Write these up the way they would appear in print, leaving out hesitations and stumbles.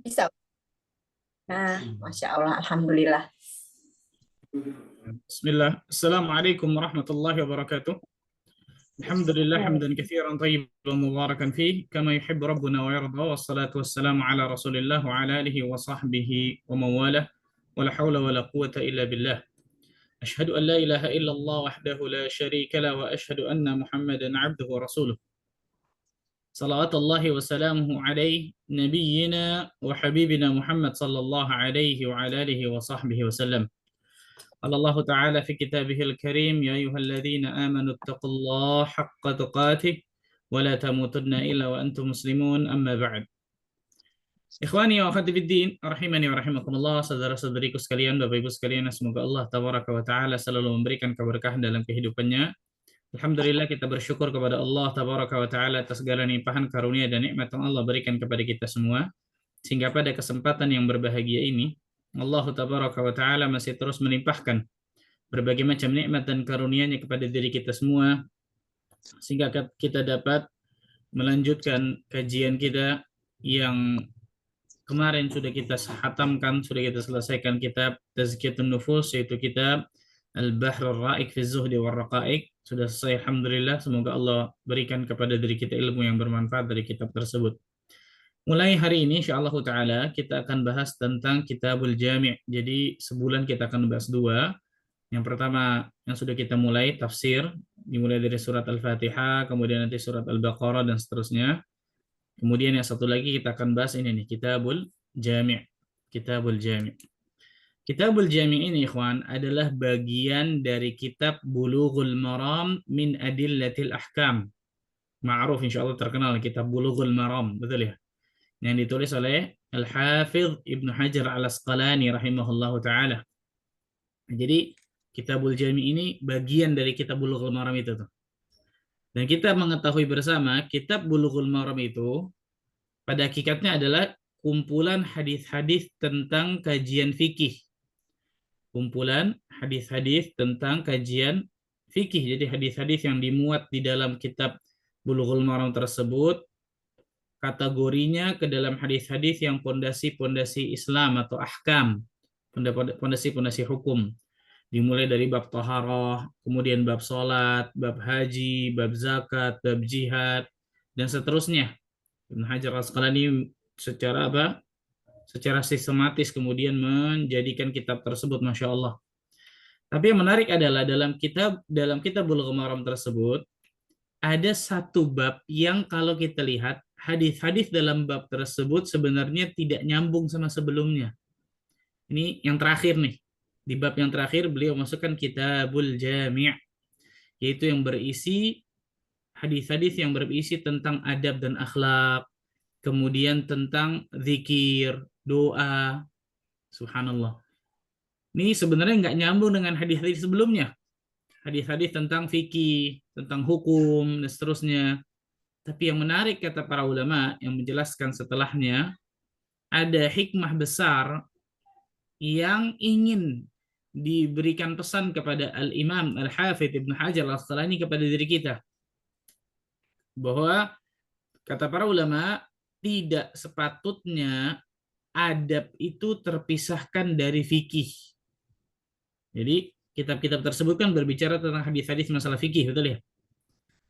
Bisa. Nah, Masya Allah, Alhamdulillah. Bismillah. Assalamualaikum warahmatullahi wabarakatuh. Alhamdulillah hamdan katsiran tayyiban mubarakan fih kama yuhibbu rabbuna wa yarda wassalatu wassalamu ala Rasulillah wa ala alihi wa sahbihi wa mawalah wa la haula wa la quwwata illa billah. Ashhadu an la ilaha illallah wahdahu la syarika la wa ashhadu anna Muhammadan abduhu wa rasuluh. Salawatullahi wa salamuhu alaihi nabiyyina wa habibina Muhammad sallallahu alaihi wa ala alihi wa sahbihi wa sallam. قال الله تعالى في كتابه الكريم يا أيها الذين آمنوا اتقوا الله حق تقاته ولا تموتن إلا وأنتم مسلمون أما بعد. Ikhwani wa akhwati fiddin, rahimani wa rahimakumullah, saudara-saudariku sekalian, Bapak Ibu sekalian, semoga Allah tabaraka wa taala selalu memberikan keberkahan dalam kehidupannya. Alhamdulillah kita bersyukur kepada Allah tabaraka wa taala atas segala limpahan karunia dan nikmat yang Allah berikan kepada kita semua, sehingga pada kesempatan yang berbahagia ini Allah tabaraka wa taala masih terus melimpahkan berbagai macam nikmat dan karunia-Nya kepada diri kita semua, sehingga kita dapat melanjutkan kajian kita yang kemarin sudah kita hatamkan, sudah kita selesaikan kitab Tazkiyatun Nufus, yaitu kitab Al-Bahr Ar-Ra'iq fi Zuhdi wal Raqa'iq. Sudah selesai, alhamdulillah. Semoga Allah berikan kepada diri kita ilmu yang bermanfaat dari kitab tersebut. Mulai hari ini insyaallah taala kita akan bahas tentang Kitabul Jami'. Jadi sebulan kita akan bahas dua. Yang pertama yang sudah kita mulai tafsir, dimulai dari surat Al-Fatihah, kemudian nanti surat Al-Baqarah dan seterusnya. Kemudian yang satu lagi kita akan bahas ini nih, Kitabul Jami'. Kitabul Jami'. Kitabul Jami' ini ikhwan adalah bagian dari kitab Bulughul Maram min Adillatil Ahkam. Ma'ruf insyaallah, terkenal kitab Bulughul Maram, betul ya? Yang ditulis oleh Al-Hafidh Ibnu Hajar Al-Asqalani rahimahullahu taala. Jadi Kitabul Jami ini bagian dari kitab Bulughul Maram itu tuh. Dan kita mengetahui bersama kitab Bulughul Maram itu pada hakikatnya adalah kumpulan hadis-hadis tentang kajian fikih. Kumpulan hadis-hadis tentang kajian fikih. Jadi hadis-hadis yang dimuat di dalam kitab Bulughul Maram tersebut kategorinya ke dalam hadis-hadis yang pondasi-pondasi Islam atau ahkam, pondasi-pondasi hukum. Dimulai dari bab taharah, kemudian bab sholat, bab haji, bab zakat, bab jihad, dan seterusnya. Ibnu Hajar Al-Asqalani secara apa? Secara sistematis kemudian menjadikan kitab tersebut, masya Allah. Tapi yang menarik adalah dalam kitab Bulughul Maram tersebut ada satu bab yang kalau kita lihat hadis-hadis dalam bab tersebut sebenarnya tidak nyambung sama sebelumnya. Ini yang terakhir nih. Di bab yang terakhir beliau masukkan Kitabul Jami', yaitu yang berisi hadis-hadis yang berisi tentang adab dan akhlak, kemudian tentang zikir, doa. Subhanallah. Ini sebenarnya nggak nyambung dengan hadis-hadis sebelumnya. Hadis-hadis tentang fikih, tentang hukum, dan seterusnya. Tapi yang menarik kata para ulama yang menjelaskan setelahnya, ada hikmah besar yang ingin diberikan pesan kepada Al-Imam Al-Hafidh Ibn Hajar Al-Asqalani kepada diri kita. Bahwa kata para ulama, tidak sepatutnya adab itu terpisahkan dari fikih. Jadi kitab-kitab tersebut kan berbicara tentang hadis-hadis masalah fikih, betul ya?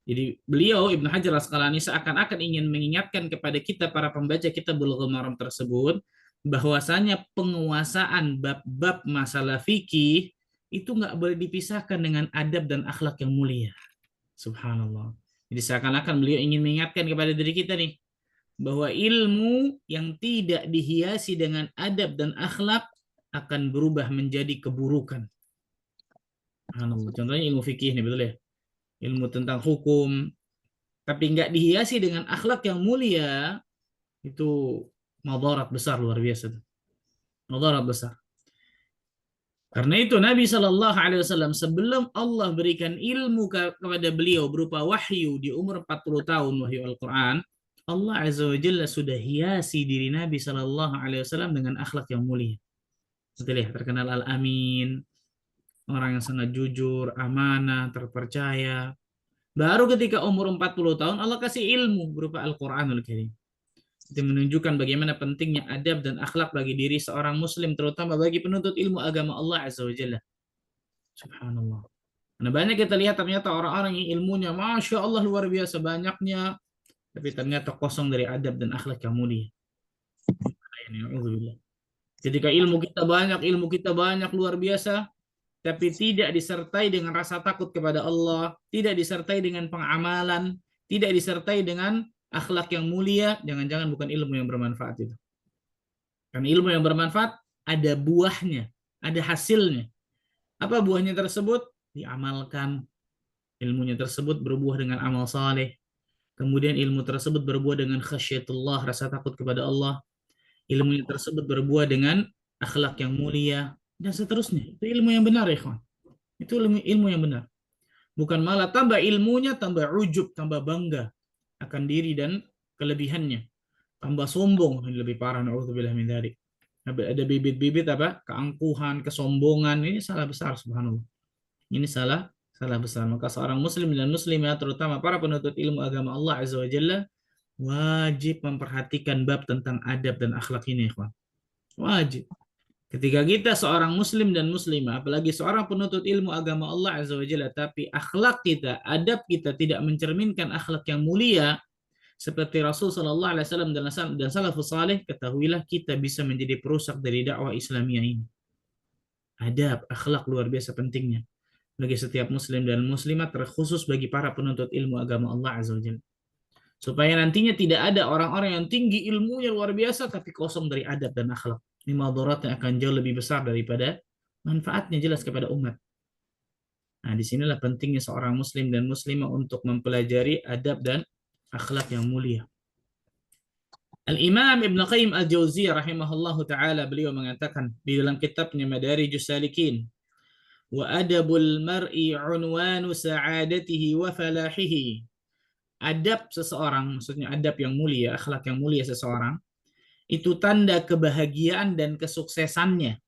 Jadi beliau Ibnu Hajar Al-Asqalani seakan-akan ingin mengingatkan kepada kita para pembaca kitab Bulughul Maram tersebut bahwasanya penguasaan bab-bab masalah fikih itu nggak boleh dipisahkan dengan adab dan akhlak yang mulia. Subhanallah. Jadi seakan-akan beliau ingin mengingatkan kepada diri kita nih bahwa ilmu yang tidak dihiasi dengan adab dan akhlak akan berubah menjadi keburukan. Subhanallah. Contohnya ilmu fikih nih, betul ya? Ilmu tentang hukum, tapi nggak dihiasi dengan akhlak yang mulia, itu madarat besar, luar biasa. Madarat besar. Karena itu Nabi Shallallahu Alaihi Wasallam sebelum Allah berikan ilmu kepada beliau berupa wahyu di umur 40 tahun, wahyu Al-Quran, Allah Azza wa Jalla sudah hiasi diri Nabi Shallallahu Alaihi Wasallam dengan akhlak yang mulia. Betul ya, terkenal Al-Amin, orang yang sangat jujur, amanah, terpercaya. Baru ketika umur 40 tahun Allah kasih ilmu berupa Al-Quranul Karim. Itu menunjukkan bagaimana pentingnya adab dan akhlak bagi diri seorang muslim, terutama bagi penuntut ilmu agama Allah Azza wa Jalla. Subhanallah. Nah, banyak kita lihat ternyata orang-orang yang ilmunya Masya Allah luar biasa banyaknya, tapi ternyata kosong dari adab dan akhlak yang mulia. Ketika ilmu kita banyak luar biasa, tapi tidak disertai dengan rasa takut kepada Allah, tidak disertai dengan pengamalan, tidak disertai dengan akhlak yang mulia, jangan-jangan bukan ilmu yang bermanfaat itu. Karena ilmu yang bermanfaat ada buahnya, ada hasilnya. Apa buahnya tersebut? Diamalkan. Ilmunya tersebut berbuah dengan amal saleh. Kemudian ilmu tersebut berbuah dengan khasyatullah, rasa takut kepada Allah. Ilmunya tersebut berbuah dengan akhlak yang mulia dan seterusnya. Itu ilmu yang benar, ya kawan. Itu ilmu yang benar. Bukan malah tambah ilmunya, tambah ujub, tambah bangga akan diri dan kelebihannya. Tambah sombong, ini lebih parah. Na'udzubillah min dzalik. Ada bibit-bibit apa? Keangkuhan, kesombongan. Ini salah besar, subhanallah. Ini salah besar. Maka seorang muslim dan muslimah, terutama para penuntut ilmu agama Allah Azza wa Jalla, wajib memperhatikan bab tentang adab dan akhlak ini, ikhwan. Wajib. Ketika kita seorang muslim dan muslimah, apalagi seorang penuntut ilmu agama Allah Azza wa Jalla, tapi akhlak kita, adab kita tidak mencerminkan akhlak yang mulia, seperti Rasul Sallallahu Alaihi Wasallam dan salafus saleh, ketahuilah kita bisa menjadi perusak dari dakwah Islamiyah ini. Adab, akhlak luar biasa pentingnya bagi setiap muslim dan muslimat, terkhusus bagi para penuntut ilmu agama Allah Azza wa Jalla. Supaya nantinya tidak ada orang-orang yang tinggi ilmunya luar biasa tapi kosong dari adab dan akhlak. Ini madaratnya akan jauh lebih besar daripada manfaatnya jelas kepada umat. Nah, disinilah pentingnya seorang muslim dan muslimah untuk mempelajari adab dan akhlak yang mulia. Al-Imam Ibn Qayyim Al-Jauziyah rahimahullahu ta'ala, beliau mengatakan di dalam kitabnya Madarijus Salikin, wa adabul mar'i unwanu sa'adatihi wa falahihi. Adab seseorang, maksudnya adab yang mulia, akhlak yang mulia seseorang, itu tanda kebahagiaan dan kesuksesannya.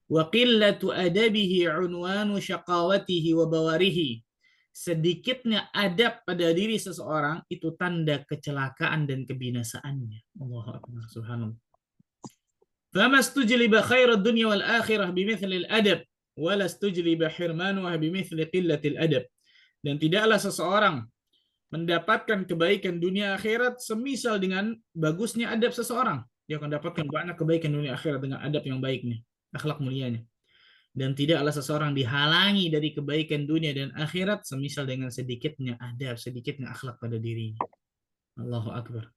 Wa qillatu adabihi unwanu syaqawatihi wa bawarihi. Sedikitnya adab pada diri seseorang itu tanda kecelakaan dan kebinasaannya. Allahu akbar, subhanallah. Fama stujliba khairad dunya wal akhirah bimithli al-adab, wala stujliba hirmanuha bimithli qillatil adab. Dan tidaklah seseorang mendapatkan kebaikan dunia akhirat semisal dengan bagusnya adab seseorang. Dia akan dapatkan banyak kebaikan dunia akhirat dengan adab yang baiknya, akhlak mulianya. Dan tidaklah seseorang dihalangi dari kebaikan dunia dan akhirat semisal dengan sedikitnya adab, sedikitnya akhlak pada dirinya. Allahu akbar.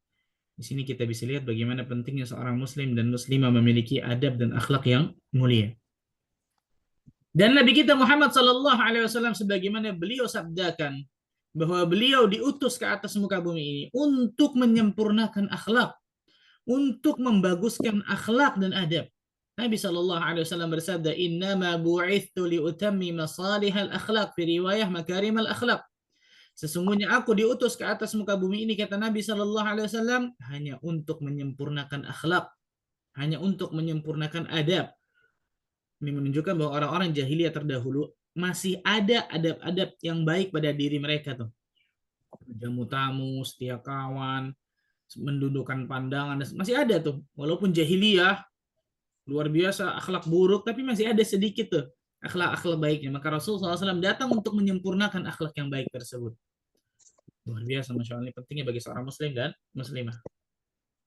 Di sini kita bisa lihat bagaimana pentingnya seorang muslim dan muslimah memiliki adab dan akhlak yang mulia. Dan Nabi kita Muhammad sallallahu alaihi wasallam sebagaimana beliau sabdakan bahwa beliau diutus ke atas muka bumi ini untuk menyempurnakan akhlak, untuk membaguskan akhlak dan adab. Nabi sallallahu alaihi wasallam bersabda, "Innama bu'ithtu liutammima salihal akhlaq," fi riwayah makarimal akhlaq. Sesungguhnya aku diutus ke atas muka bumi ini, kata Nabi sallallahu alaihi wasallam, hanya untuk menyempurnakan akhlak, hanya untuk menyempurnakan adab. Ini menunjukkan bahwa orang-orang jahiliyah terdahulu masih ada adab-adab yang baik pada diri mereka tuh. Jamu tamu, setia kawan, mendudukkan pandangan, masih ada tuh. Walaupun jahiliyah luar biasa akhlak buruk, tapi masih ada sedikit tuh akhlak-akhlak baiknya. Maka Rasulullah SAW datang untuk menyempurnakan akhlak yang baik tersebut. Luar biasa, Masya Allah. Ini pentingnya bagi seorang muslim dan muslimah.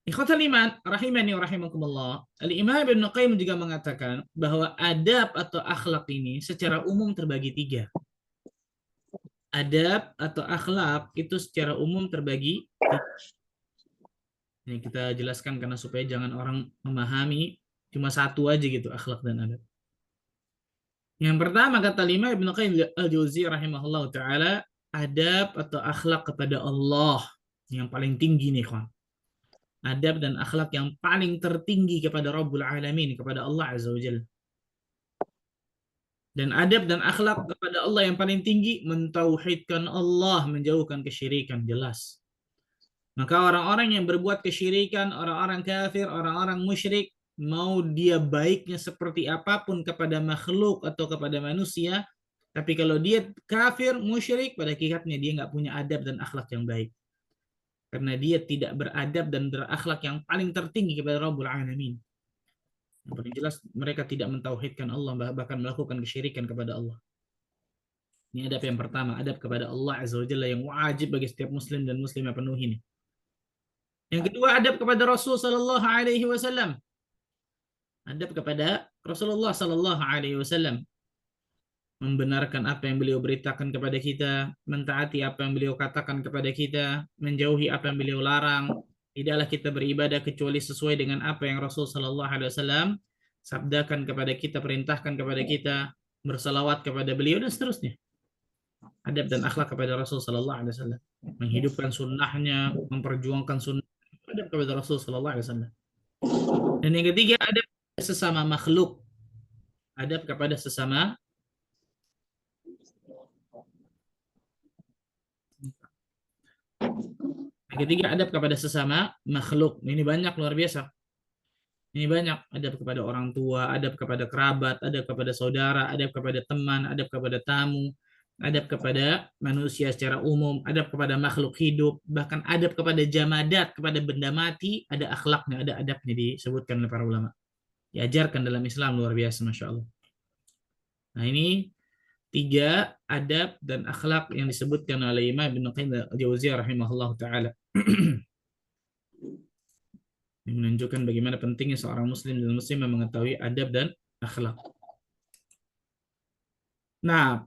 Ikhwatal iman, rahimani wa rahimakumullah. Al-Imam Ibn Qayyim juga mengatakan bahwa adab atau akhlak ini secara umum terbagi tiga. Adab atau akhlak itu secara umum terbagi tiga. Ini kita jelaskan karena supaya jangan orang memahami cuma satu aja gitu, akhlak dan adab. Yang pertama kata Imam Ibn Qayyim Al-Jauziyah rahimahullah ta'ala, adab atau akhlak kepada Allah yang paling tinggi nih, kawan. Adab dan akhlak yang paling tertinggi kepada Rabbul Alamin, kepada Allah Azza wa Jalla. Dan adab dan akhlak kepada Allah yang paling tinggi, mentauhidkan Allah, menjauhkan kesyirikan, jelas. Maka orang-orang yang berbuat kesyirikan, orang-orang kafir, orang-orang musyrik, mau dia baiknya seperti apapun kepada makhluk atau kepada manusia, tapi kalau dia kafir, musyrik, pada hakikatnya dia nggak punya adab dan akhlak yang baik. karena dia tidak beradab dan berakhlak yang paling tertinggi kepada Rabbul Alamin. Yang paling jelas mereka tidak mentauhidkan Allah, bahkan melakukan kesyirikan kepada Allah. Ini adab yang pertama, adab kepada Allah Azza wa Jalla yang wajib bagi setiap muslim dan muslimah penuhi ini. Yang kedua, adab kepada Rasul sallallahu alaihi wasallam. Adab kepada Rasulullah sallallahu alaihi wasallam. Membenarkan apa yang beliau beritakan kepada kita, mentaati apa yang beliau katakan kepada kita, menjauhi apa yang beliau larang. Tidaklah kita beribadah kecuali sesuai dengan apa yang Rasul sallallahu alaihi wasallam sabdakan kepada kita, perintahkan kepada kita, bersalawat kepada beliau dan seterusnya. Adab dan akhlak kepada Rasul sallallahu alaihi wasallam, menghidupkan sunnahnya, memperjuangkan sunnah, adab kepada Rasul sallallahu alaihi wasallam. Dan yang ketiga, adab sesama makhluk, adab kepada sesama yang ketiga, adab kepada sesama makhluk. Ini banyak, luar biasa. Ini banyak, adab kepada orang tua, adab kepada kerabat, adab kepada saudara, adab kepada teman, adab kepada tamu, adab kepada manusia secara umum, adab kepada makhluk hidup, bahkan adab kepada jamadat, kepada benda mati, ada akhlaknya, ada adabnya disebutkan oleh para ulama. Diajarkan dalam Islam, luar biasa, Masya Allah. Nah, ini 3 adab dan akhlak yang disebutkan oleh Imam Ibnu Qayyim al-Jauziyah rahimahullah ta'ala. Yang menunjukkan bagaimana pentingnya seorang muslim dan muslimah mengetahui adab dan akhlak. Nah,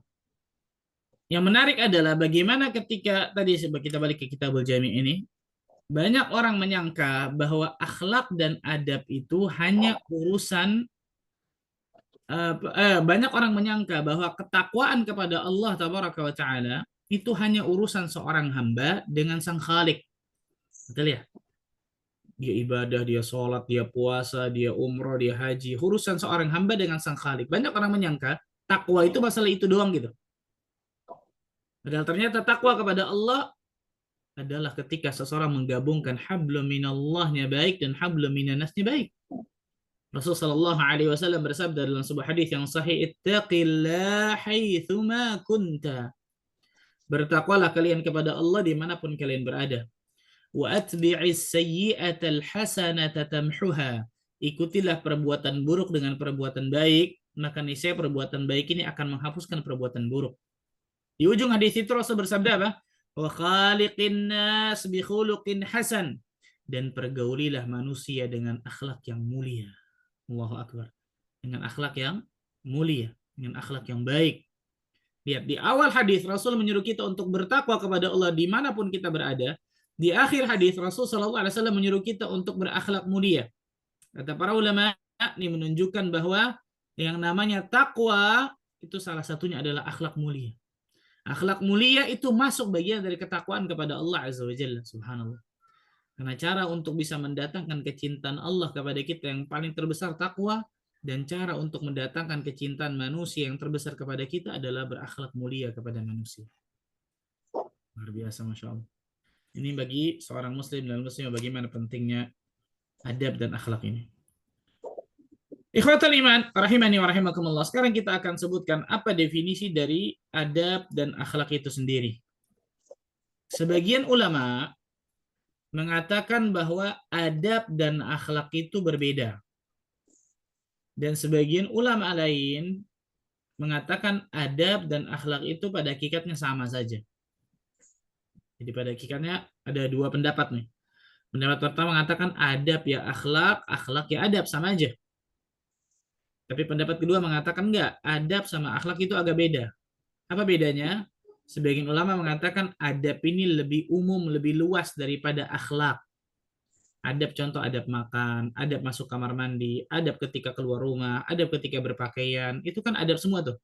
yang menarik adalah bagaimana ketika tadi kita balik ke Kitabul Jami' ini, banyak orang menyangka bahwa akhlak dan adab itu hanya urusan banyak orang menyangka bahwa ketakwaan kepada Allah Tabaraka wa Ta'ala itu hanya urusan seorang hamba dengan sang Khalik. Betul ya? Dia ibadah, dia sholat, dia puasa, dia umroh, dia haji. Urusan seorang hamba dengan sang Khalik. Banyak orang menyangka takwa itu masalah itu doang gitu. Padahal ternyata takwa kepada Allah adalah ketika seseorang menggabungkan hablum minallahnya baik dan hablum minannasnya baik. Rasulullah sallallahu alaihi wasallam bersabda dalam sebuah hadis yang sahih, "Ittaqillah haitsuma kunta." Bertakwalah kalian kepada Allah dimanapun kalian berada. Wa atbi'is sayyi'atal hasanata tamhuha. Ikutilah perbuatan buruk dengan perbuatan baik, maka niscaya perbuatan baik ini akan menghapuskan perbuatan buruk. Di ujung hadis itu Rasul bersabda apa? Wa khaliqin nas bi khuluqin hasan. Dan pergaulilah manusia dengan akhlak yang mulia. Allahu Akbar. Dengan akhlak yang mulia, dengan akhlak yang baik. Lihat, di awal hadis Rasul menyuruh kita untuk bertakwa kepada Allah dimanapun kita berada. Di akhir hadis Rasul Shallallahu Alaihi Wasallam menyuruh kita untuk berakhlak mulia. Kata para ulama, ini menunjukkan bahwa yang namanya takwa itu salah satunya adalah akhlak mulia. Akhlak mulia itu masuk bagian dari ketakwaan kepada Allah Azza wa Jalla. Subhanallah. Karena cara untuk bisa mendatangkan kecintaan Allah kepada kita yang paling terbesar takwa, dan cara untuk mendatangkan kecintaan manusia yang terbesar kepada kita adalah berakhlak mulia kepada manusia. Luar biasa, Masya Allah. Ini bagi seorang muslim dan muslimah bagaimana pentingnya adab dan akhlak ini. Ikhwatul iman, rahimani wa rahimakumullah. Sekarang kita akan sebutkan apa definisi dari adab dan akhlak itu sendiri. Sebagian ulama mengatakan bahwa adab dan akhlak itu berbeda. Dan sebagian ulama lain mengatakan adab dan akhlak itu pada hakikatnya sama saja. Jadi pada hakikatnya ada 2 pendapat nih. Pendapat pertama mengatakan adab ya akhlak, akhlak ya adab, sama aja. Tapi pendapat kedua mengatakan enggak, adab sama akhlak itu agak beda. Apa bedanya? Sebagian ulama mengatakan adab ini lebih umum, lebih luas daripada akhlak. Adab contoh adab makan, adab masuk kamar mandi, adab ketika keluar rumah, adab ketika berpakaian. Itu kan adab semua tuh.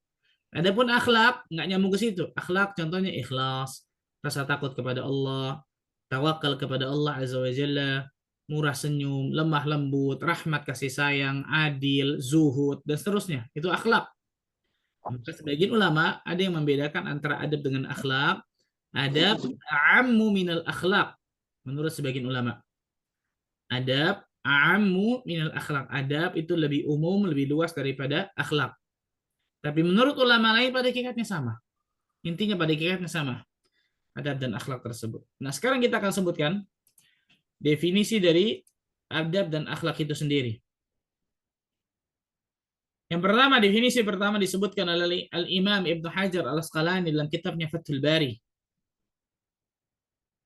Adapun akhlak nggak nyambung ke situ. Akhlak contohnya ikhlas, rasa takut kepada Allah, tawakal kepada Allah Azza wa Jalla, murah senyum, lemah lembut, rahmat kasih sayang, adil, zuhud, dan seterusnya. Itu akhlak. Maka sebagian ulama ada yang membedakan antara adab dengan akhlak. Adab a'ammu minal akhlak. Menurut sebagian ulama. Adab a'ammu minal akhlak. Adab itu lebih umum, lebih luas daripada akhlak. Tapi menurut ulama lain pada hakikatnya sama. Intinya pada hakikatnya sama. adab dan akhlak tersebut. Nah, sekarang kita akan sebutkan definisi dari adab dan akhlak itu sendiri. Yang pertama, definisi pertama disebutkan oleh Al-Imam Ibnu Hajar Al-Asqalani dalam kitabnya Fathul Bari.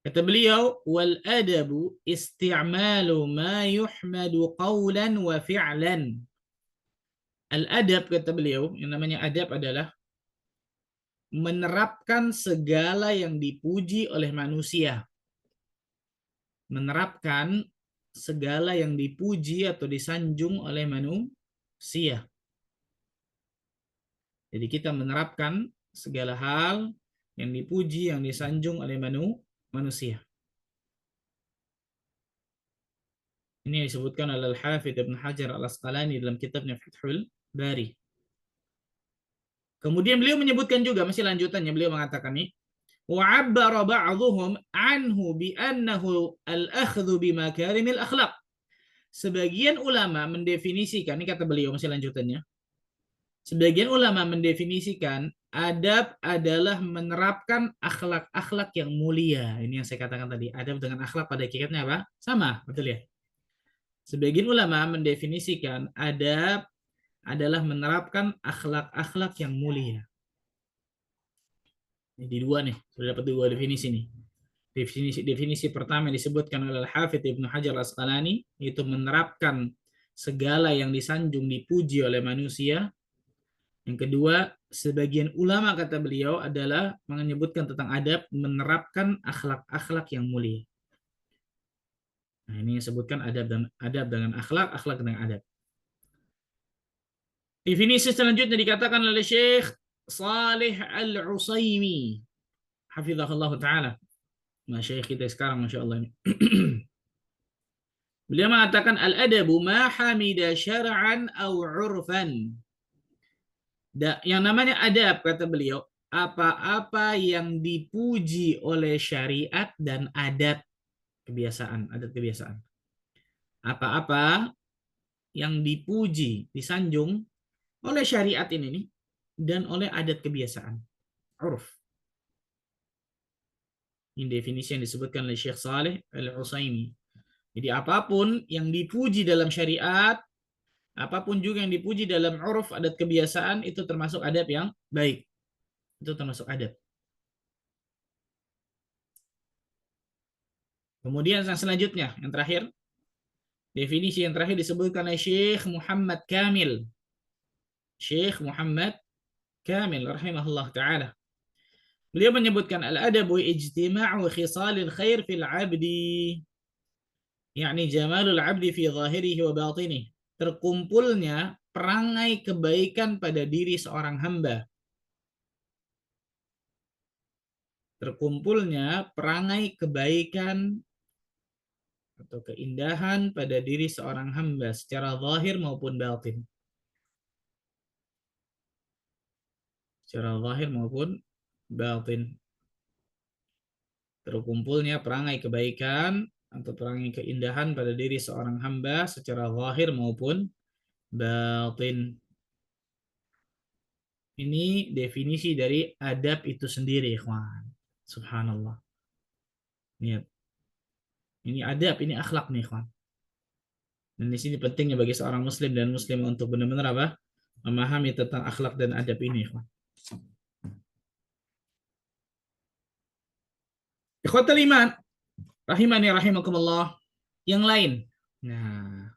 Kata beliau, wal adabu isti'malu ma yuhmadu qawlan wa fi'lan. Al-adab, kata beliau, yang namanya adab adalah menerapkan segala yang dipuji oleh manusia. Menerapkan segala yang dipuji atau disanjung oleh manusia. Jadi kita menerapkan segala hal yang dipuji, yang disanjung oleh manusia. Ini disebutkan oleh Al-Hafidz Ibnu Hajar Al-Asqalani dalam kitabnya Fathul Bari. Kemudian beliau menyebutkan juga, masih lanjutannya, beliau mengatakan nih, وَعَبَّرَ بَعْضُهُمْ عَنْهُ بِأَنَّهُ الْأَخْذُ بِمَكَارِمِ الْأَخْلَقِ. Sebagian ulama mendefinisikan, ini kata beliau, masih lanjutannya, sebagian ulama mendefinisikan adab adalah menerapkan akhlak-akhlak yang mulia. Ini yang saya katakan tadi, adab dengan akhlak pada hakikatnya apa? Sama, betul ya? Sebagian ulama mendefinisikan adab adalah menerapkan akhlak-akhlak yang mulia. Jadi dua nih, sudah dapat dua definisi nih. Definisi pertama yang disebutkan oleh Al-Hafidz Ibnu Hajar Al-Asqalani, yaitu menerapkan segala yang disanjung dipuji oleh manusia. Yang kedua, sebagian ulama kata beliau adalah menyebutkan tentang adab, menerapkan akhlak-akhlak yang mulia. Nah, ini disebutkan adab dengan akhlak, akhlak dengan adab. Definisi selanjutnya dikatakan oleh Syekh Salih Al-Utsaimin, hafizahullah taala. Nah, Syekh kita sekarang Masya Allah ini. Beliau mengatakan al-adabu ma hamida syar'an au 'urfan. Yang namanya adab, kata beliau, apa-apa yang dipuji oleh syariat dan adat kebiasaan. Apa-apa yang dipuji, disanjung oleh syariat ini nih, dan oleh adat kebiasaan. Urf. Ini definisi yang disebutkan oleh Syekh Saleh Al-Utsaimin. Jadi apapun yang dipuji dalam syariat, apapun juga yang dipuji dalam uruf, adat kebiasaan, itu termasuk adab yang baik. Itu termasuk adab. Kemudian yang selanjutnya, yang terakhir, definisi yang terakhir disebutkan oleh Syekh Muhammad Kamil. Syekh Muhammad Kamil rahimahullah ta'ala. Beliau menyebutkan al-adabu ijtima'u khisalil khair fil 'abdi. Yakni jamalul 'abdi fi zahirihi wa batinihi. Terkumpulnya perangai kebaikan pada diri seorang hamba. Terkumpulnya perangai kebaikan atau keindahan pada diri seorang hamba secara zahir maupun batin. Secara zahir maupun batin. Terkumpulnya perangai kebaikan atau perangai keindahan pada diri seorang hamba secara zahir maupun batin. Ini definisi dari adab itu sendiri, ikhwan. Subhanallah. Lihat. Ini adab, ini akhlak nih, ikhwan. Dan di sini pentingnya bagi seorang muslim dan muslim untuk benar-benar apa? Memahami tentang akhlak dan adab ini, ikhwan. Ikhwatul iman, rahimani rahimakumullah. Yang lain. Nah,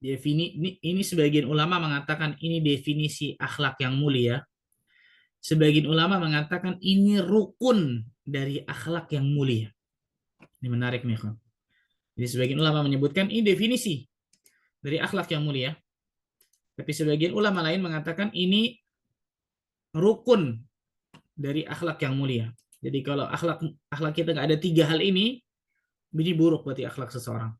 ini sebagian ulama mengatakan ini definisi akhlak yang mulia. Sebagian ulama mengatakan ini rukun dari akhlak yang mulia. Ini menarik nih, ikhwan. Jadi sebagian ulama menyebutkan ini definisi dari akhlak yang mulia. Tapi sebagian ulama lain mengatakan ini rukun dari akhlak yang mulia. Jadi kalau akhlak kita nggak ada tiga hal ini buruk berarti akhlak seseorang.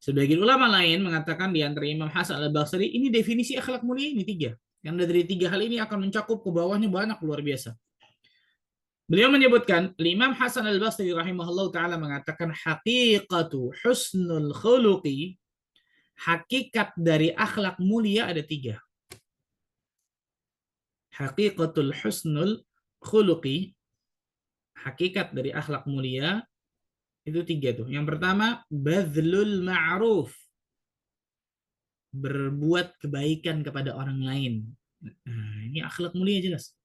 Sebagian ulama lain mengatakan di antara Imam Hasan Al-Basri ini definisi akhlak mulia ini tiga. Yang dari tiga hal ini akan mencakup ke bawahnya banyak luar biasa. Beliau menyebutkan Imam Hasan Al-Basri rahimahullah ta'ala mengatakan haqiqatu husnul khuluqi, hakikat dari akhlak mulia ada tiga. Haqiqatul husnul khuluqi, Hakikat dari akhlak mulia itu 3 tuh. Yang pertama, badlul ma'ruf, berbuat kebaikan kepada orang lain. Nah, ini akhlak mulia jelas.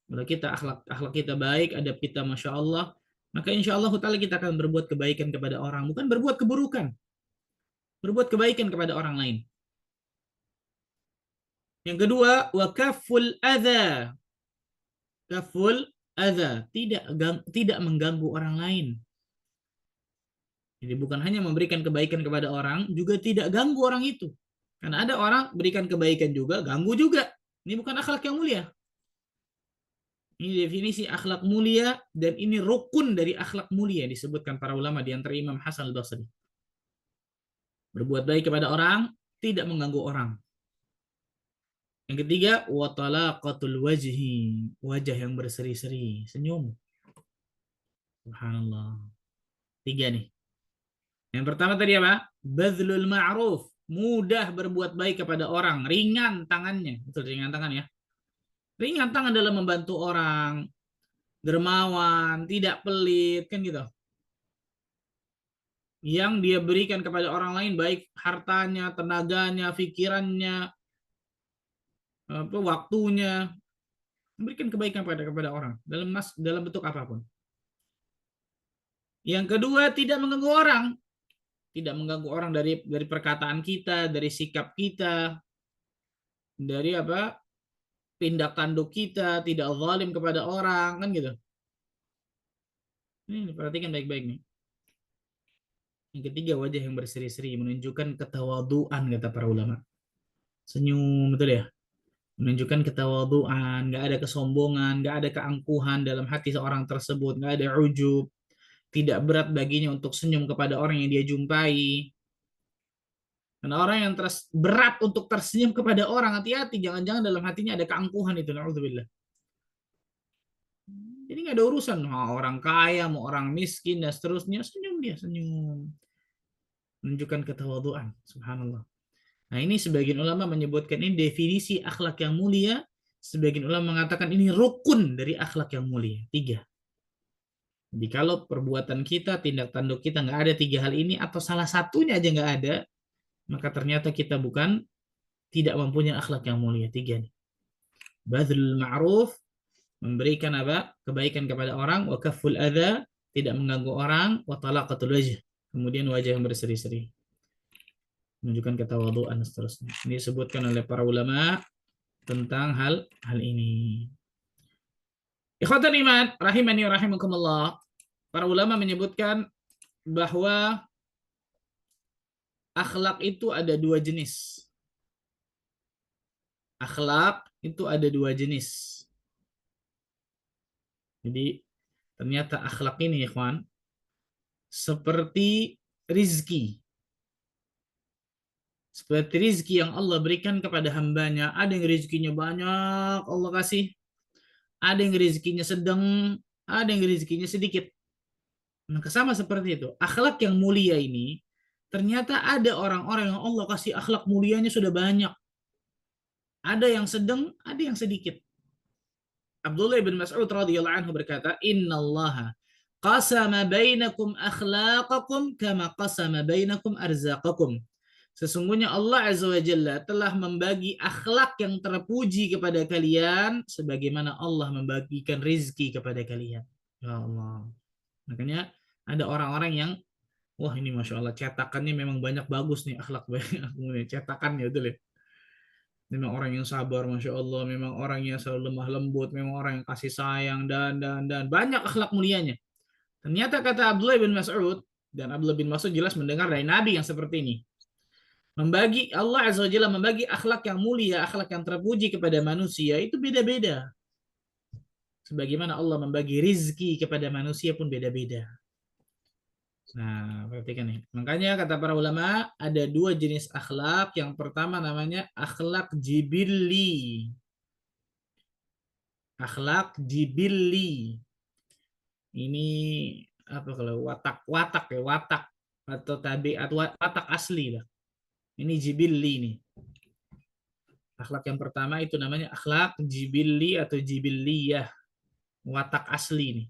Kalau kita akhlak kita baik, adab kita masya Allah, maka insya Allah taala kita akan berbuat kebaikan kepada orang, bukan berbuat keburukan, berbuat kebaikan kepada orang lain. Yang kedua, wa kaful adza, kaful adza, tidak mengganggu orang lain. Jadi bukan hanya memberikan kebaikan kepada orang, juga tidak ganggu orang itu. Karena ada orang berikan kebaikan juga, ganggu juga. Ini bukan akhlak yang mulia. Ini definisi akhlak mulia, dan ini rukun dari akhlak mulia disebutkan para ulama, di antara Imam Hasan al-Basri. Berbuat baik kepada orang, tidak mengganggu orang. Yang ketiga, wa talaqatul wajhi, wajah yang berseri-seri, senyum. Subhanallah. 3 nih. Yang pertama tadi apa? Badlul ma'ruf, mudah berbuat baik kepada orang, ringan tangannya. Betul, ringan tangan ya. Ringan tangan dalam membantu orang, dermawan, tidak pelit, kan gitu. Yang dia berikan kepada orang lain, baik hartanya, tenaganya, pikirannya, waktunya, memberikan kebaikan kepada orang dalam bentuk apapun. Yang kedua, tidak mengganggu orang. Tidak mengganggu orang dari perkataan kita, dari sikap kita, dari apa? Tindak tanduk kita, tidak zalim kepada orang, kan gitu. Ini perhatikan baik-baik nih. Yang ketiga, wajah yang berseri-seri, menunjukkan ketawaduan kata para ulama. Senyum, betul ya? Menunjukkan ketawaduan, nggak ada kesombongan, nggak ada keangkuhan dalam hati seorang tersebut, nggak ada ujub, tidak berat baginya untuk senyum kepada orang yang dia jumpai. Dan orang yang berat untuk tersenyum kepada orang, hati-hati, jangan-jangan dalam hatinya ada keangkuhan itu, na'udzubillah. Jadi nggak ada urusan mau orang kaya, mau orang miskin dan seterusnya, senyum dia, senyum. Menunjukkan ketawaduan, subhanallah. Nah, ini sebagian ulama menyebutkan ini definisi akhlak yang mulia, sebagian ulama mengatakan ini rukun dari akhlak yang mulia, 3. Jadi kalau perbuatan kita, tindak tanduk kita nggak ada 3 hal ini, atau salah satunya aja nggak ada, maka ternyata kita tidak mempunyai akhlak yang mulia. 3 nih. Badlul ma'ruf, memberikan apa? Kebaikan kepada orang, wa kafful adza, tidak mengganggu orang, wa talaqatul wajh, kemudian wajah yang berseri-seri, menunjukkan ketawaduan dan seterusnya. Ini disebutkan oleh para ulama tentang hal ini. Ikhwatan iman, rahimani wa rahimakumullah. Para ulama menyebutkan bahwa akhlak itu ada 2 jenis. Akhlak itu ada 2 jenis. Jadi ternyata akhlak ini, ikhwan, seperti rizki. Seperti rizki yang Allah berikan kepada hambanya. Ada yang rizkinya banyak, Allah kasih. Ada yang rizkinya sedang, ada yang rizkinya sedikit. Maka sama seperti itu. Akhlak yang mulia ini, ternyata ada orang-orang yang Allah kasih akhlak mulianya sudah banyak. Ada yang sedang, ada yang sedikit. Abdullah bin Mas'ud radhiyallahu anhu berkata, "Innallaha qasama bainakum akhlaqakum kama qasama bainakum arzaqakum." Sesungguhnya Allah Azza wa Jalla telah membagi akhlak yang terpuji kepada kalian sebagaimana Allah membagikan rizki kepada kalian. Ya Allah. Makanya ada orang-orang yang, wah ini Masya Allah, cetakannya memang banyak bagus nih akhlak baik. Cetakannya itu deh. Memang orang yang sabar, Masya Allah. Memang orang yang selalu lemah lembut. Memang orang yang kasih sayang dan banyak akhlak mulianya. Ternyata kata Abdullah bin Mas'ud, dan Abdullah bin Mas'ud jelas mendengar dari Nabi yang seperti ini. Allah Azza wa Jalla membagi akhlak yang mulia, akhlak yang terpuji kepada manusia itu beda-beda. Sebagaimana Allah membagi rizki kepada manusia pun beda-beda. Nah, perhatikan nih. Makanya kata para ulama ada 2 jenis akhlak. Yang pertama namanya akhlak jibilli. Akhlak jibilli. Ini apa kalau watak ya, watak atau tabiat, watak asli lah. Ini jibilli nih. Akhlak yang pertama itu namanya akhlak jibilli atau jibilliyah, watak asli nih.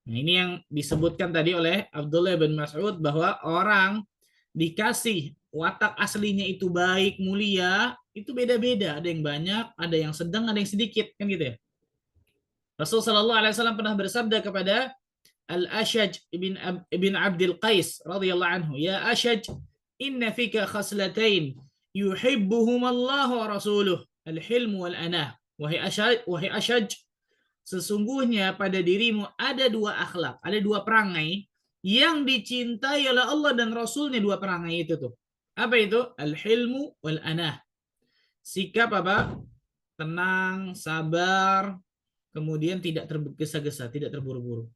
Nah, ini yang disebutkan tadi oleh Abdullah bin Mas'ud bahwa orang dikasih watak aslinya itu baik, mulia, itu beda-beda. Ada yang banyak, ada yang sedang, ada yang sedikit, kan gitu ya. Rasul Shallallahu Alaihi Wasallam pernah bersabda kepada Al-Ashaj ibn Abdul Qais radhiyallahu anhu, ya Ashaj, inna fika khaslatain yuhibbuhum Allah wa rasuluh, al-hilm wal anah. Wahai Ashaj, sesungguhnya pada dirimu ada dua akhlak, ada dua perangai yang dicintai oleh Allah dan Rasulnya. Dua perangai itu tuh. Apa itu? Al-hilmu wal anah. Sikap apa? Tenang, sabar, kemudian tidak tergesa-gesa, tidak terburu-buru.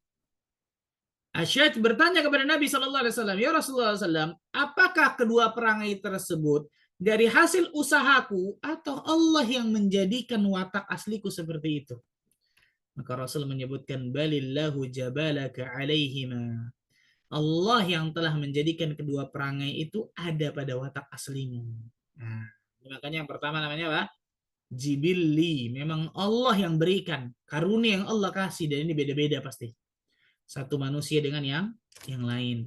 Asy'ad bertanya kepada Nabi Shallallahu Alaihi Wasallam, ya Rasulullah SAW, apakah kedua perangai tersebut dari hasil usahaku atau Allah yang menjadikan watak asliku seperti itu? Maka Rasul menyebutkan, balillahu jabalaka alaihima. Allah yang telah menjadikan kedua perangai itu ada pada watak aslimu. Nah, makanya yang pertama namanya apa? Jibilli. Memang Allah yang berikan, karunia yang Allah kasih, dan ini beda-beda pasti. Satu manusia dengan yang lain.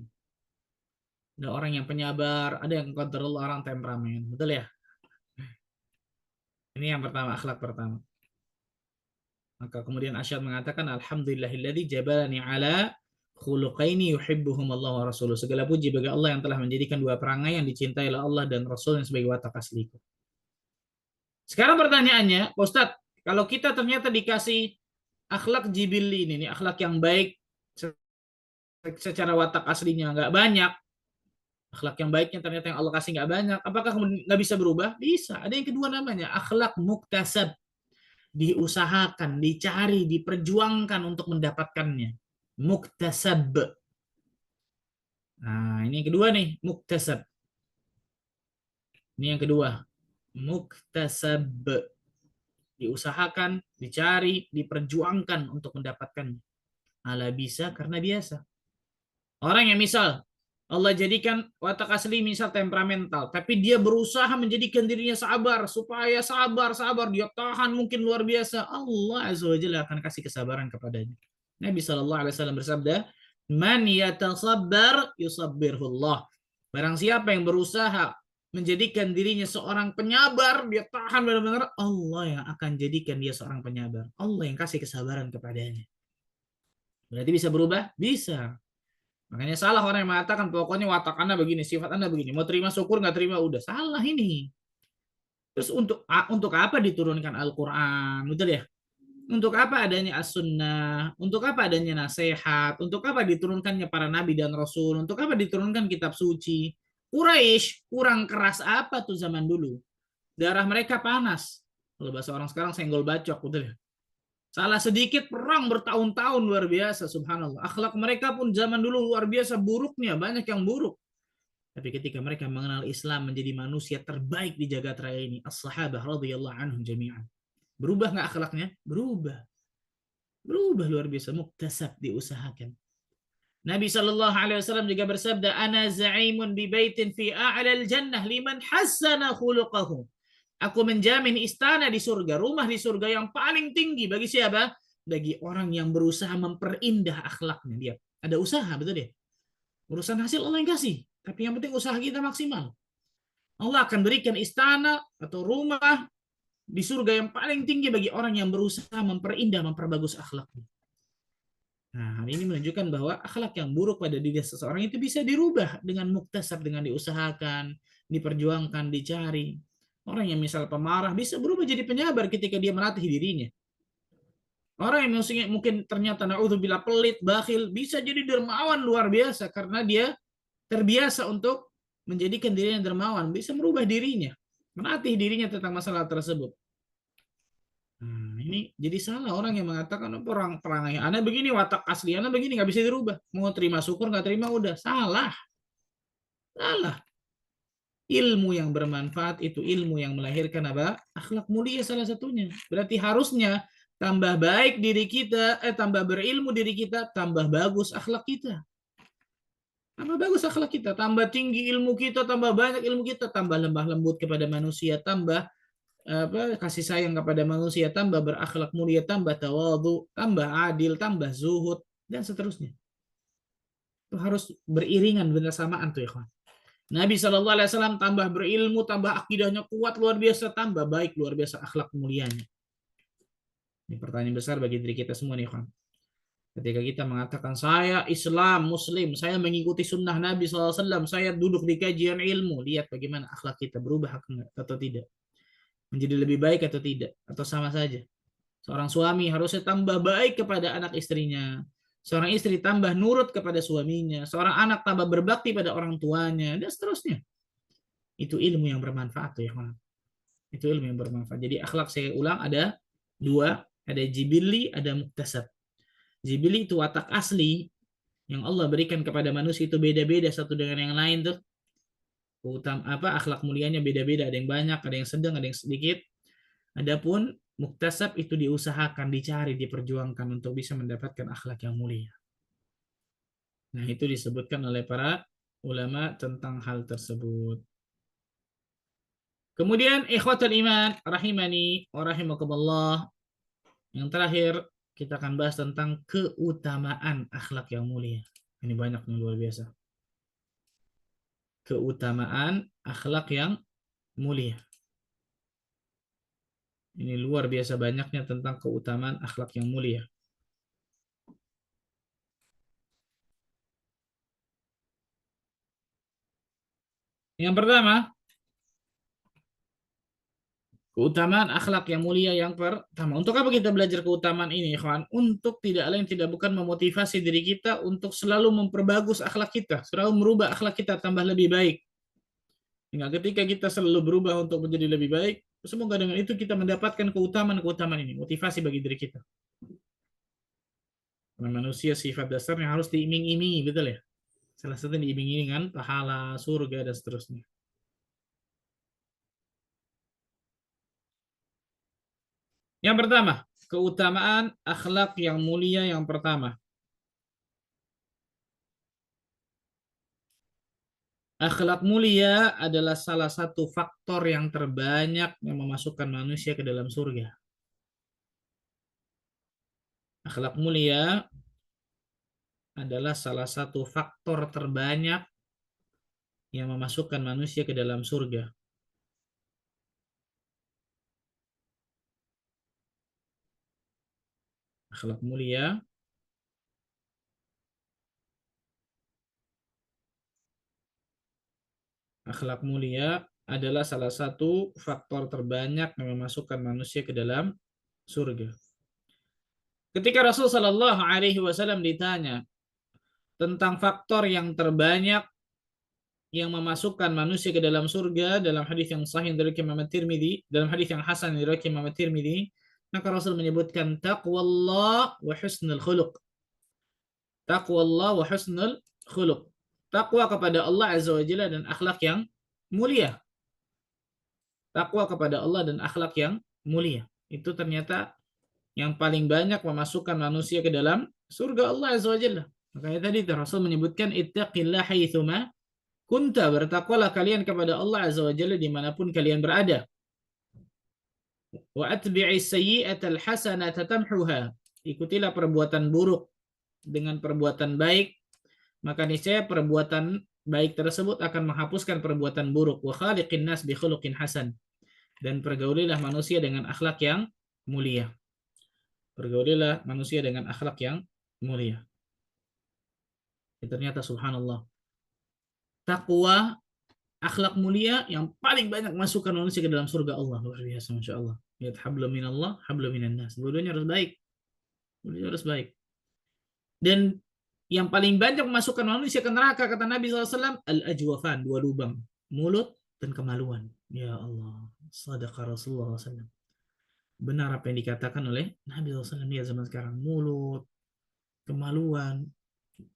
Ada orang yang penyabar, ada yang qadarullah orang temperamen. Betul ya? Ini yang pertama, akhlak pertama. Maka kemudian Asy'ad mengatakan, alhamdulillahilladzi jabalani ala khuluqaini yuhibbuhum Allah wa rasuluh. Segala puji bagi Allah yang telah menjadikan dua perangai yang dicintai oleh Allah dan Rasulnya sebagai watak asliku. Sekarang pertanyaannya, Pak Ustadz, kalau kita ternyata dikasih akhlak jibilli ini akhlak yang baik secara watak aslinya nggak banyak, akhlak yang baiknya ternyata yang Allah kasih nggak banyak, apakah nggak bisa berubah? Bisa. Ada yang kedua namanya akhlak muktasab, diusahakan, dicari, diperjuangkan untuk mendapatkannya. Muktasab. Nah, ini yang kedua nih, muktasab. Ini yang kedua, muktasab. Diusahakan, dicari, diperjuangkan untuk mendapatkannya. Ala bisa karena biasa. Orang yang misal Allah jadikan watak asli misal temperamental, tapi dia berusaha menjadikan dirinya sabar supaya sabar dia tahan mungkin luar biasa. Allah Azza wa Jalla akan kasih kesabaran kepadanya. Nabi Shallallahu Alaihi Wasallam bersabda, "Man yatasabbar yusabbirullah." Barang siapa yang berusaha menjadikan dirinya seorang penyabar, dia tahan benar-benar, Allah yang akan jadikan dia seorang penyabar. Allah yang kasih kesabaran kepadanya. Berarti bisa berubah? Bisa. Makanya salah orang yang mengatakan pokoknya watak Anda begini, sifat Anda begini. Mau terima syukur, nggak terima, udah. Salah ini. Terus untuk apa diturunkan Al-Quran? Betul ya? Untuk apa adanya as-sunnah? Untuk apa adanya nasihat? Untuk apa diturunkannya para nabi dan rasul? Untuk apa diturunkan kitab suci? Quraisy kurang keras apa tuh zaman dulu? Darah mereka panas. Kalau bahasa orang sekarang senggol bacok, betul ya? Salah sedikit perang bertahun-tahun, luar biasa, subhanallah. Akhlak mereka pun zaman dulu luar biasa buruknya, banyak yang buruk. Tapi ketika mereka mengenal Islam menjadi manusia terbaik di jagat raya ini, as-sahabah radhiyallahu anhum jami'an. Berubah nggak akhlaknya? Berubah. Berubah luar biasa, muktasab, diusahakan. Nabi Shallallahu Alaihi Wasallam juga bersabda, "Ana za'imun bi baitin fi a'lal jannah liman hassana khuluqahu." Aku menjamin istana di surga, rumah di surga yang paling tinggi bagi siapa? Bagi orang yang berusaha memperindah akhlaknya. Dia ada usaha, betul deh. Urusan hasil Allah yang kasih, tapi yang penting usaha kita maksimal. Allah akan berikan istana atau rumah di surga yang paling tinggi bagi orang yang berusaha memperindah, memperbagus akhlaknya. Nah, ini menunjukkan bahwa akhlak yang buruk pada diri seseorang itu bisa dirubah dengan muktasab, dengan diusahakan, diperjuangkan, dicari. Orang yang misal pemarah bisa berubah jadi penyabar ketika dia melatih dirinya. Orang yang mungkin ternyata naudzubillah pelit, bakhil, bisa jadi dermawan luar biasa karena dia terbiasa untuk menjadikan dirinya dermawan, bisa merubah dirinya, melatih dirinya tentang masalah tersebut. Ini jadi salah orang yang mengatakan perangai Anda begini, watak asli Anda begini, nggak bisa dirubah. Mau terima syukur, nggak terima udah. Salah. Salah. Ilmu yang bermanfaat itu ilmu yang melahirkan apa? Akhlak mulia salah satunya. Berarti harusnya tambah baik diri kita, tambah berilmu diri kita, tambah bagus akhlak kita. Tambah bagus akhlak kita, tambah tinggi ilmu kita, tambah banyak ilmu kita, tambah lembah lembut kepada manusia, tambah kasih sayang kepada manusia, tambah berakhlak mulia, tambah tawadhu, tambah adil, tambah zuhud, dan seterusnya. Itu harus beriringan bersamaan tuh ya kawan. Nabi SAW tambah berilmu, tambah akidahnya kuat luar biasa, tambah baik luar biasa akhlak mulianya. Ini pertanyaan besar bagi diri kita semua nih kawan. Ketika kita mengatakan saya Islam, Muslim, saya mengikuti sunnah Nabi SAW, saya duduk di kajian ilmu, lihat bagaimana akhlak kita berubah atau tidak, menjadi lebih baik atau tidak, atau sama saja. Seorang suami harusnya tambah baik kepada anak istrinya, seorang istri tambah nurut kepada suaminya, seorang anak tambah berbakti pada orang tuanya, dan seterusnya. Itu ilmu yang bermanfaat tuh ya kawan. Itu ilmu yang bermanfaat. Jadi akhlak, saya ulang, ada dua, ada jibili, ada muktasab. Jibili itu watak asli yang Allah berikan kepada manusia, itu beda-beda satu dengan yang lain tuh. Akhlak mulianya beda-beda, ada yang banyak, ada yang sedang, ada yang sedikit. Adapun muktasab itu diusahakan, dicari, diperjuangkan untuk bisa mendapatkan akhlak yang mulia. Nah, itu disebutkan oleh para ulama tentang hal tersebut. Kemudian ikhwatul iman rahimani wa rahimakumullah. Yang terakhir kita akan bahas tentang keutamaan akhlak yang mulia. Ini banyak yang luar biasa. Keutamaan akhlak yang mulia. Ini luar biasa banyaknya tentang keutamaan akhlak yang mulia. Yang pertama, keutamaan akhlak yang mulia yang pertama. Untuk apa kita belajar keutamaan ini, kawan? Untuk tidak lain tidak bukan memotivasi diri kita untuk selalu memperbagus akhlak kita, selalu merubah akhlak kita tambah lebih baik. Hingga ketika kita selalu berubah untuk menjadi lebih baik, semoga dengan itu kita mendapatkan keutamaan-keutamaan ini, motivasi bagi diri kita. Karena manusia sifat dasarnya harus diiming-imingi, betul ya? Salah satu diiming-imingi dengan pahala, surga, dan seterusnya. Yang pertama, keutamaan akhlak yang mulia yang pertama. Akhlak mulia adalah salah satu faktor yang terbanyak yang memasukkan manusia ke dalam surga. Akhlak mulia adalah salah satu faktor terbanyak yang memasukkan manusia ke dalam surga. Akhlak mulia adalah salah satu faktor terbanyak yang memasukkan manusia ke dalam surga. Ketika Rasul Shallallahu Alaihi Wasallam ditanya tentang faktor yang terbanyak yang memasukkan manusia ke dalam surga dalam hadis yang sahih dari Imam Tirmidzi, dalam hadis yang hasan dari Imam Tirmidzi, maka Rasul menyebutkan taqwallah wa husnul khuluq. Taqwallah wa husnul khuluq. Takwa kepada Allah Azza wa Jalla dan akhlak yang mulia. Takwa kepada Allah dan akhlak yang mulia. Itu ternyata yang paling banyak memasukkan manusia ke dalam surga Allah Azza wa Jalla. Makanya tadi Rasul menyebutkan ittaqillah haitsuma kunta, bertakwalah kalian kepada Allah Azza wa Jalla dimanapun kalian berada. Wa atbi'is sayyi'atal hasanata tamhuha. Ikutilah perbuatan buruk dengan perbuatan baik, maka niscaya perbuatan baik tersebut akan menghapuskan perbuatan buruk. Wa khaliqin nas bi khuluqin hasan. Dan pergaulilah manusia dengan akhlak yang mulia. Pergaulilah manusia dengan akhlak yang mulia. Ternyata subhanallah, takwa, akhlak mulia yang paling banyak masukkan manusia ke dalam surga Allah. Luar biasa, Masya Allah. Lihat, hablum minallah, hablum minan nas. Dua-duanya harus baik. Dua-duanya harus baik. Dan yang paling banyak memasukkan manusia ke neraka, kata Nabi SAW, al-ajwafan, dua lubang. Mulut dan kemaluan. Ya Allah. Sadaqah Rasulullah SAW. Benar apa yang dikatakan oleh Nabi SAW di zaman sekarang. Mulut, kemaluan.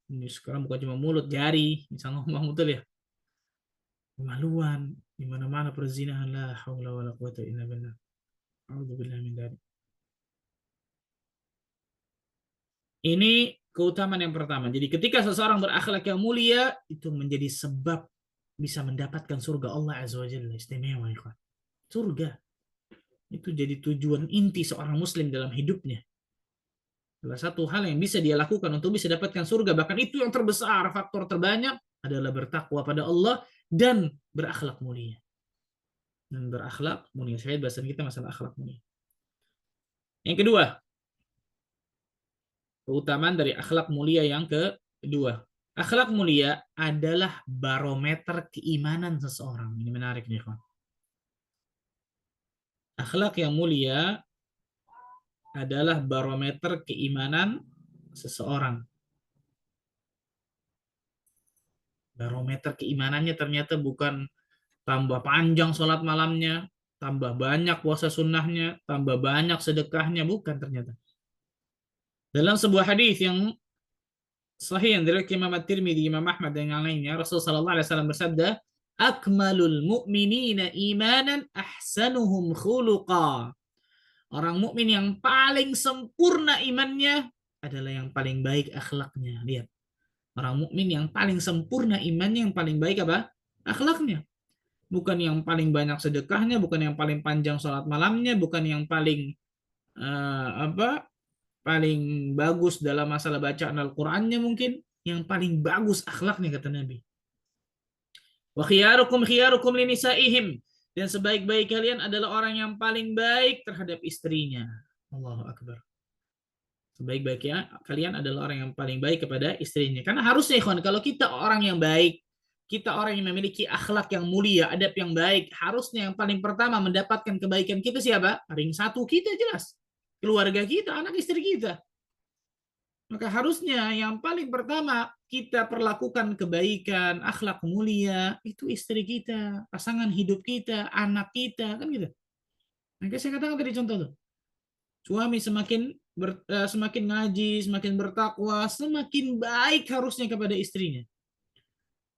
Ini sekarang bukan cuma mulut, jari. Misalnya ngomong betul ya. Kemaluan. Di mana-mana perzinahan. La haula wa la quwata illa billah. A'udzubillah min dzalik. Ini keutamaan yang pertama. Jadi ketika seseorang berakhlak yang mulia, itu menjadi sebab bisa mendapatkan surga Allah Azza wa Jalla. Istimewa ya. Surga. Itu jadi tujuan inti seorang muslim dalam hidupnya. Salah satu hal yang bisa dia lakukan untuk bisa dapatkan surga, bahkan itu yang terbesar, faktor terbanyak adalah bertakwa pada Allah dan berakhlak mulia. Dan berakhlak mulia. Saya bahasan kita masalah akhlak mulia. Yang kedua, keutamaan dari akhlak mulia yang kedua. Akhlak mulia adalah barometer keimanan seseorang. Ini menarik nih, kawan. Akhlak yang mulia adalah barometer keimanan seseorang. Barometer keimanannya ternyata bukan tambah panjang sholat malamnya, tambah banyak puasa sunnahnya, tambah banyak sedekahnya, bukan ternyata. Dalam sebuah hadis yang sahih yang diriwayatkan Imam At-Tirmidzi, Imam Ahmad dan yang lainnya, Rasul sallallahu alaihi wasallam bersabda, "Akmalul mu'minina imanan ahsanuhum khuluqa." Orang mukmin yang paling sempurna imannya adalah yang paling baik akhlaknya. Lihat. Orang mukmin yang paling sempurna imannya, yang paling baik apa? Akhlaknya. Bukan yang paling banyak sedekahnya, bukan yang paling panjang sholat malamnya, bukan yang paling apa? Paling bagus dalam masalah bacaan Al-Qur'annya mungkin, yang paling bagus akhlaknya kata Nabi. Wa khiyarukum khiyarukum linisaihim, dan sebaik-baik kalian adalah orang yang paling baik terhadap istrinya. Allahu akbar. Sebaik-baiknya kalian adalah orang yang paling baik kepada istrinya. Karena harusnya ikhwan, kalau kita orang yang baik, kita orang yang memiliki akhlak yang mulia, adab yang baik, harusnya yang paling pertama mendapatkan kebaikan kita siapa? Ring satu kita jelas. Keluarga kita, anak istri kita. Maka harusnya yang paling pertama kita perlakukan kebaikan, akhlak mulia, itu istri kita, pasangan hidup kita, anak kita, kan gitu. Nah, saya katakan tadi contoh tuh. Suami semakin ngaji, semakin bertakwa, semakin baik harusnya kepada istrinya.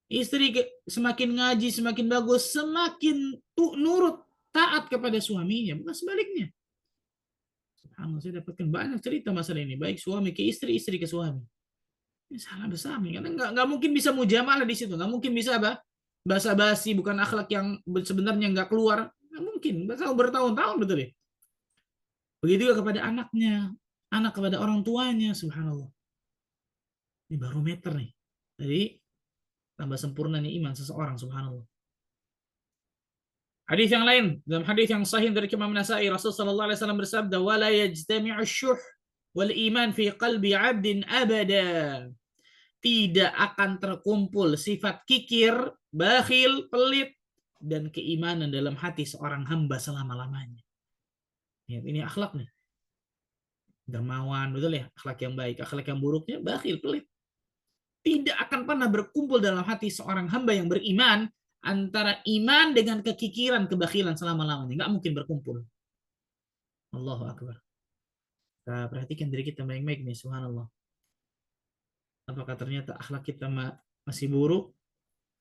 Istri semakin ngaji, semakin bagus, semakin nurut, taat kepada suaminya, bukan sebaliknya. Subhanallah, saya dapatkan banyak cerita masalah ini, baik suami ke istri, istri ke suami. Ini salah besar nih, karena nggak mungkin bisa mujamalah di situ, nggak mungkin bisa apa? Basa-basi, bukan akhlak yang sebenarnya nggak keluar, nggak mungkin. Bertahun-tahun betul ya. Begitu juga kepada anaknya, anak kepada orang tuanya, subhanallah. Ini barometer nih. Jadi tambah sempurnanya iman seseorang, subhanallah. Hadis yang lain, dalam hadis yang sahih dari Imam Nasai, Rasul sallallahu alaihi wasallam bersabda, "Wa la yajtami'u syuh wal iman fi qalbi 'abdin abada." Tidak akan terkumpul sifat kikir, bakhil, pelit, dan keimanan dalam hati seorang hamba selama-lamanya. Ini akhlak nih. Dermawan, betul ya? Akhlak yang baik. Akhlak yang buruknya bakhil, pelit. Tidak akan pernah berkumpul dalam hati seorang hamba yang beriman antara iman dengan kekikiran, kebakhilan selama-lamanya. Nggak mungkin berkumpul. Allahu Akbar. Kita perhatikan diri kita baik-baik nih, subhanallah. Apakah ternyata akhlak kita masih buruk?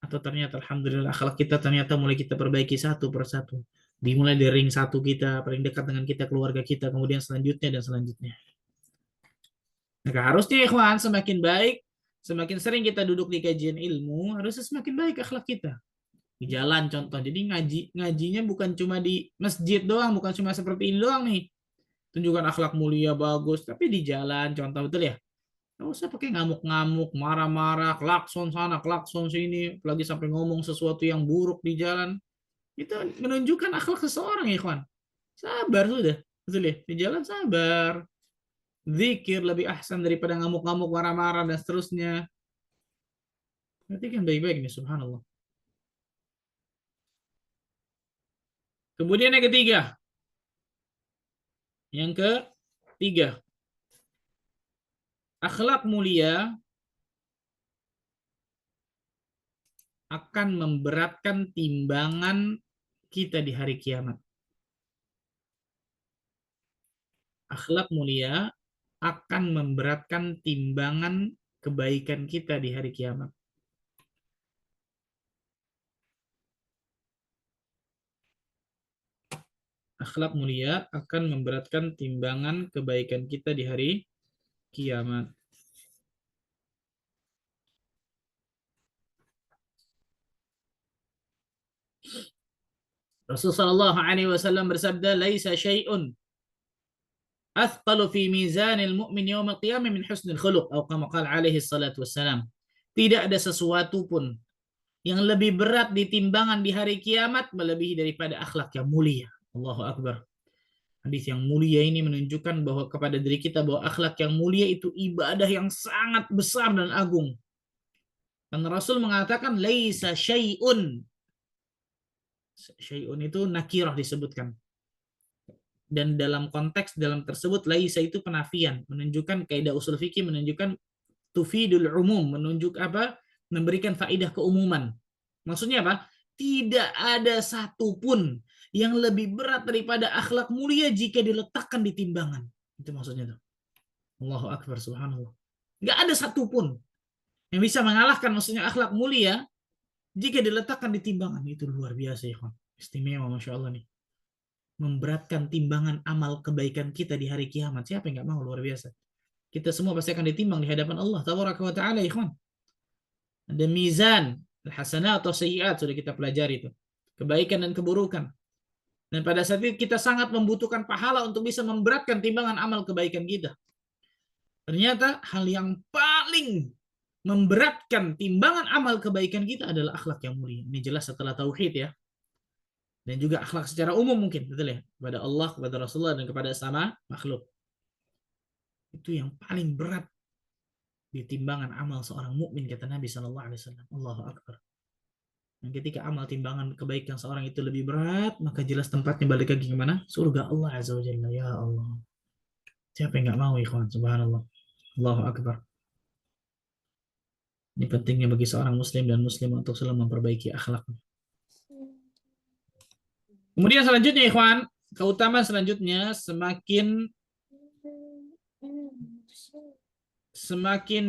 Atau ternyata alhamdulillah akhlak kita ternyata mulai kita perbaiki satu persatu. Dimulai dari ring satu kita, paling dekat dengan kita, keluarga kita, kemudian selanjutnya dan selanjutnya. Maka harusnya ikhwan, semakin baik, semakin sering kita duduk di kajian ilmu, harusnya semakin baik akhlak kita. Di jalan contoh, jadi ngajinya bukan cuma di masjid doang, bukan cuma seperti ini doang nih. Tunjukkan akhlak mulia, bagus, tapi di jalan contoh, betul ya? Nggak usah pakai ngamuk-ngamuk, marah-marah, klakson sana, klakson sini, apalagi sampai ngomong sesuatu yang buruk di jalan. Itu menunjukkan akhlak seseorang, ya kawan. Sabar sudah, betul ya? Di jalan sabar. Zikir lebih ahsan daripada ngamuk-ngamuk, marah-marah, dan seterusnya. Perhatikan baik-baik nih, subhanallah. Kemudian yang ketiga. Yang ketiga. Akhlak mulia akan memberatkan timbangan kita di hari kiamat. Akhlak mulia akan memberatkan timbangan kebaikan kita di hari kiamat. Akhlak mulia akan memberatkan timbangan kebaikan kita di hari kiamat. Rasulullah sallallahu alaihi wasallam bersabda, "Laisa syai'un athqalu fi mizanil mu'min yaumil qiyamah min husnil khuluq atau kama qala alaihi salatu wassalam. Tidak ada sesuatu pun yang lebih berat di timbangan di hari kiamat melebihi daripada akhlak yang mulia. Allahu akbar. Hadis yang mulia ini menunjukkan bahwa kepada diri kita bahwa akhlak yang mulia itu ibadah yang sangat besar dan agung. Dan Rasul mengatakan laisa syai'un. Syai'un itu nakirah disebutkan. Dan dalam konteks dalam tersebut laisa itu penafian, menunjukkan kaidah usul fikih menunjukkan tufidul umum, menunjuk apa? Memberikan faidah keumuman. Maksudnya apa? Tidak ada satupun yang lebih berat daripada akhlak mulia jika diletakkan di timbangan. Itu maksudnya tuh. Allahu akbar subhanallah. Enggak ada satupun yang bisa mengalahkan maksudnya akhlak mulia jika diletakkan di timbangan. Itu luar biasa ya, kawan. Istimewa Masya Allah nih. Memberatkan timbangan amal kebaikan kita di hari kiamat. Siapa yang nggak mau? Luar biasa. Kita semua pasti akan ditimbang di hadapan Allah tabaraka wa taala, ikhwan. Ada mizan hasanat atau sayyiat sudah kita pelajari itu. Kebaikan dan keburukan. Dan pada saat itu kita sangat membutuhkan pahala untuk bisa memberatkan timbangan amal kebaikan kita. Ternyata hal yang paling memberatkan timbangan amal kebaikan kita adalah akhlak yang mulia. Ini jelas setelah tauhid ya. Dan juga akhlak secara umum mungkin, betul ya? Kepada Allah, kepada Rasulullah, dan kepada sama makhluk. Itu yang paling berat di timbangan amal seorang mukmin kata Nabi SAW. Allahu Akbar. Dan ketika amal timbangan kebaikan seorang itu lebih berat, maka jelas tempatnya balik lagi kemana? Surga Allah Azza wa Jalla. Ya Allah. Siapa yang nggak mau, ikhwan? Subhanallah. Allahu Akbar. Ini pentingnya bagi seorang muslim dan muslim untuk selalu memperbaiki akhlaknya. Kemudian selanjutnya, ikhwan, keutamaan selanjutnya semakin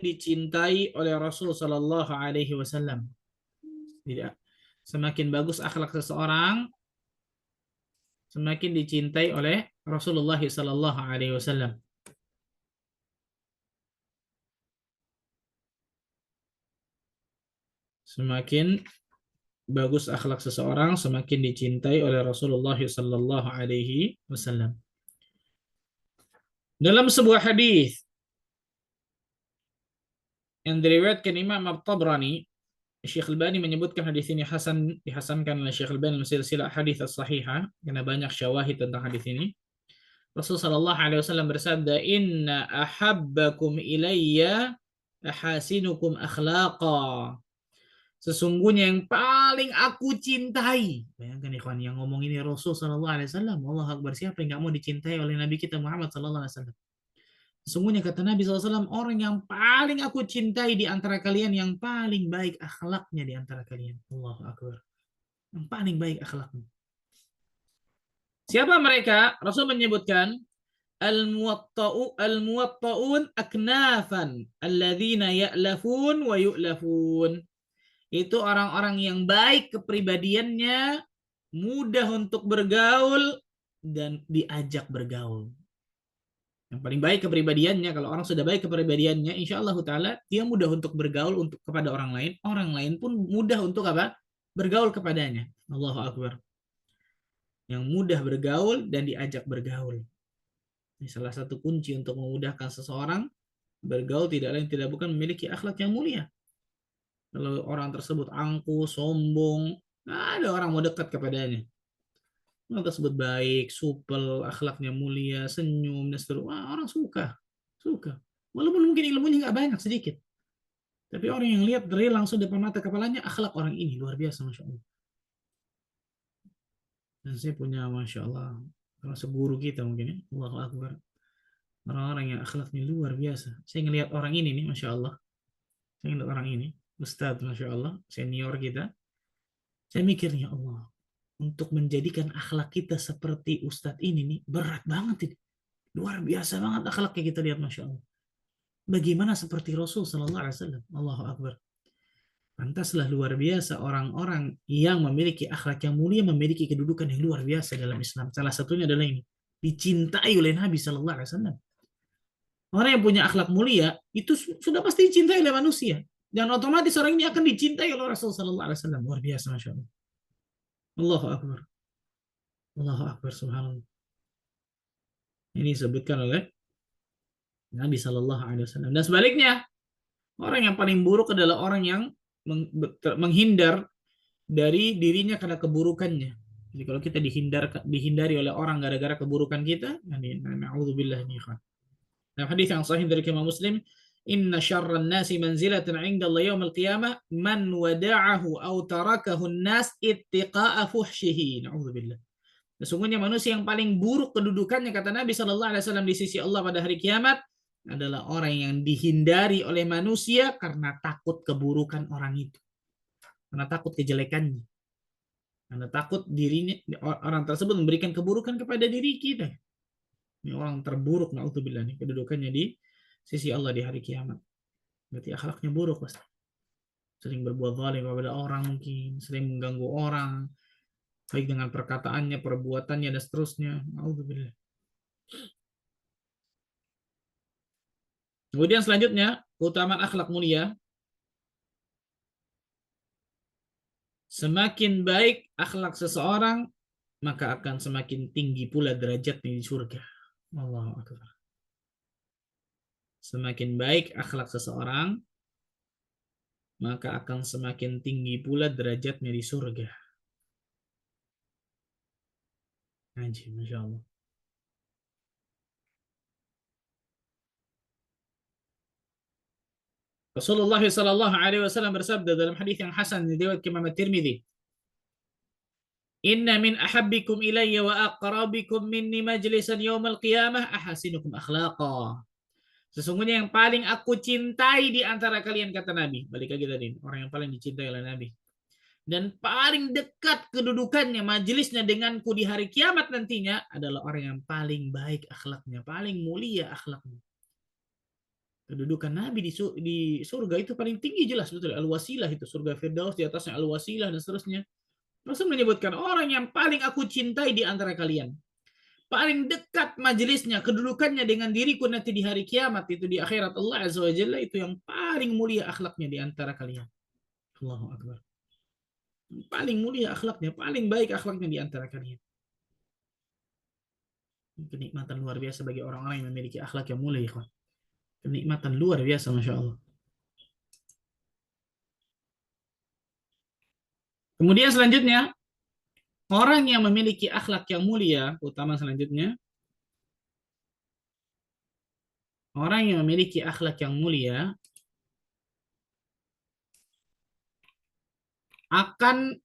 dicintai oleh Rasul Sallallahu Alaihi Wasallam. Tidak, semakin bagus akhlak seseorang, semakin dicintai oleh Rasulullah Sallallahu Alaihi Wasallam. Semakin bagus akhlak seseorang, semakin dicintai oleh Rasulullah Sallallahu Alaihi Wasallam. Dalam sebuah hadis yang diriwayatkan Imam At-Tabrani, Syekh Al-Albani menyebutkan hadis ini hasan, dihasankan oleh Syekh Al-Albani dalam silsilah hadits as-sahihah karena banyak syawahid tentang hadis ini. Rasul sallallahu alaihi wasallam bersabda, "Inna ahabbakum ilayya ahasinukum akhlaqa." Sesungguhnya yang paling aku cintai. Bayangkan ikhwan, yang ngomong ini Rasul sallallahu alaihi wasallam. Allahu akbar, siapa yang enggak mau dicintai oleh Nabi kita Muhammad sallallahu alaihi wasallam? Sesungguhnya kata Nabi SAW, orang yang paling aku cintai di antara kalian, yang paling baik akhlaknya di antara kalian. Allahu Akbar. Yang paling baik akhlaknya. Siapa mereka? Rasul menyebutkan, Al-muwatta'un aknafan, alladzina ya'lafun wa yu'lafun. Itu orang-orang yang baik kepribadiannya, mudah untuk bergaul, dan diajak bergaul. Yang paling baik kepribadiannya, kalau orang sudah baik kepribadiannya, insya Allah Ta'ala dia mudah untuk bergaul untuk kepada orang lain pun mudah untuk apa? Bergaul kepadanya. Allahu Akbar. Yang mudah bergaul dan diajak bergaul. Ini salah satu kunci untuk memudahkan seseorang bergaul, tidak lain tidak bukan memiliki akhlak yang mulia. Kalau orang tersebut angkuh, sombong, nggak ada orang mau dekat kepadanya. Orang tersebut baik, supel, akhlaknya mulia, senyum, dan seterusnya. Wah, orang suka. Walaupun mungkin ilmunya nggak banyak, sedikit. Tapi orang yang lihat dari langsung depan mata kepalanya, akhlak orang ini luar biasa, Masya Allah. Dan saya punya, Masya Allah, termasuk guru kita mungkin ya, Allahu Akbar. Orang-orang yang akhlaknya luar biasa. Saya ngelihat orang ini nih, Masya Allah. Saya ngelihat orang ini, Ustadz, Masya Allah, senior kita. Saya mikirnya, Allah, untuk menjadikan akhlak kita seperti Ustadz ini nih, berat banget ini. Luar biasa banget akhlaknya kita lihat, Masya Allah. Bagaimana seperti Rasul Sallallahu Alaihi Wasallam. Allahu Akbar. Pantaslah luar biasa orang-orang yang memiliki akhlak yang mulia memiliki kedudukan yang luar biasa dalam Islam. Salah satunya adalah ini. Dicintai oleh Nabi Sallallahu Alaihi Wasallam. Orang yang punya akhlak mulia itu sudah pasti dicintai oleh manusia. Dan otomatis orang ini akan dicintai oleh Rasul Sallallahu Alaihi Wasallam. Luar biasa, Masya Allah. Allahu Akbar. Allahu Akbar, subhanallah. Ini disebutkan oleh Nabi Shallallahu Alaihi Wasallam. Dan sebaliknya, orang yang paling buruk adalah orang yang menghindar dari dirinya karena keburukannya. Jadi kalau kita dihindari oleh orang gara-gara keburukan kita, na'udzubillah ini. Nah, hadis yang sahih dari Imam Muslim, inna syarran nasi manzilatan 'inda Allah yaumil qiyamah man wada'ahu aw tarakahu an-nas ittiqa'a fuhshihi. Na'udzubillah. Sesungguhnya manusia yang paling buruk kedudukannya kata Nabi Shallallahu Alaihi Wasallam di sisi Allah pada hari kiamat adalah orang yang dihindari oleh manusia karena takut keburukan orang itu, karena takut kejelekannya, karena takut dirinya orang tersebut memberikan keburukan kepada diri kita. Ini orang terburuk, naudzubillah, nih kedudukannya di sisi Allah di hari kiamat. Berarti akhlaknya buruk pasti. Sering berbuat zalim kepada orang mungkin, sering mengganggu orang, baik dengan perkataannya, perbuatannya, dan seterusnya. Naudzubillah. Kemudian selanjutnya, keutamaan akhlak mulia. Semakin baik akhlak seseorang, maka akan semakin tinggi pula derajatnya di surga. Allahu Akbar. Semakin baik akhlak seseorang, maka akan semakin tinggi pula derajatnya di surga. Ajib, Masya Allah. Rasulullah sallallahu alaihi wasallam bersabda dalam hadis yang hasan diriwayatkan Imam At-Tirmidzi, "Inna min ahabbikum ilayya wa aqrabikum minni majlisan yaumal qiyamah ahasinukum akhlaqa." Sesungguhnya yang paling aku cintai di antara kalian, kata Nabi. Balik lagi tadi, orang yang paling dicintai oleh Nabi. Dan paling dekat kedudukannya, majelisnya denganku di hari kiamat nantinya adalah orang yang paling baik akhlaknya, paling mulia akhlaknya. Kedudukan Nabi di surga itu paling tinggi, jelas betul. Al-Wasilah itu, surga Firdaus, di atasnya Al-Wasilah dan seterusnya. Rasul menyebutkan orang yang paling aku cintai di antara kalian, paling dekat majelisnya, kedudukannya dengan diriku nanti di hari kiamat, itu di akhirat Allah Azza wa Jalla, itu yang paling mulia akhlaknya di antara kalian. Allahu Akbar. Paling mulia akhlaknya, paling baik akhlaknya di antara kalian. Kenikmatan luar biasa bagi orang-orang yang memiliki akhlak yang mulia. Kenikmatan luar biasa, Masya Allah. Kemudian selanjutnya, orang yang memiliki akhlak yang mulia, utama selanjutnya, orang yang memiliki akhlak yang mulia akan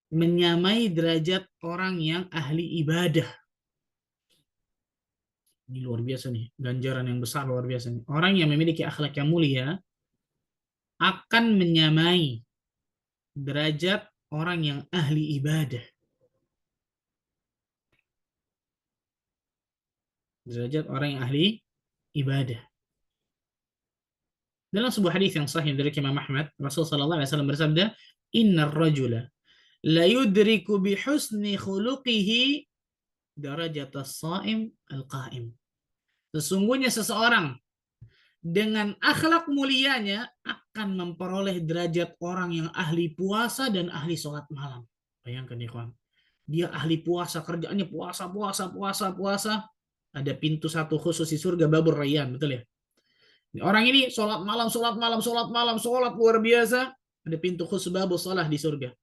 menyamai derajat orang yang ahli ibadah. Ini luar biasa nih, ganjaran yang besar luar biasa nih. Orang yang memiliki akhlak yang mulia akan menyamai derajat orang yang ahli ibadah. Derajat orang yang ahli ibadah. Dalam sebuah hadis yang sahih dari Imam Ahmad, Rasul sallallahu alaihi wasallam bersabda, "Innar rajula la yudriku bi husni khuluqihi darajat as-shaim al-qa'im." Sesungguhnya seseorang dengan akhlak mulianya akan memperoleh derajat orang yang ahli puasa dan ahli sholat malam. Bayangkan ya kawan, dia ahli puasa, kerjaannya puasa, puasa, puasa, puasa. Ada pintu satu khusus di surga, Babur Rayyan, betul ya? Orang ini sholat malam, sholat malam, sholat malam, sholat luar biasa. Ada pintu khusus Babur Salah di surga.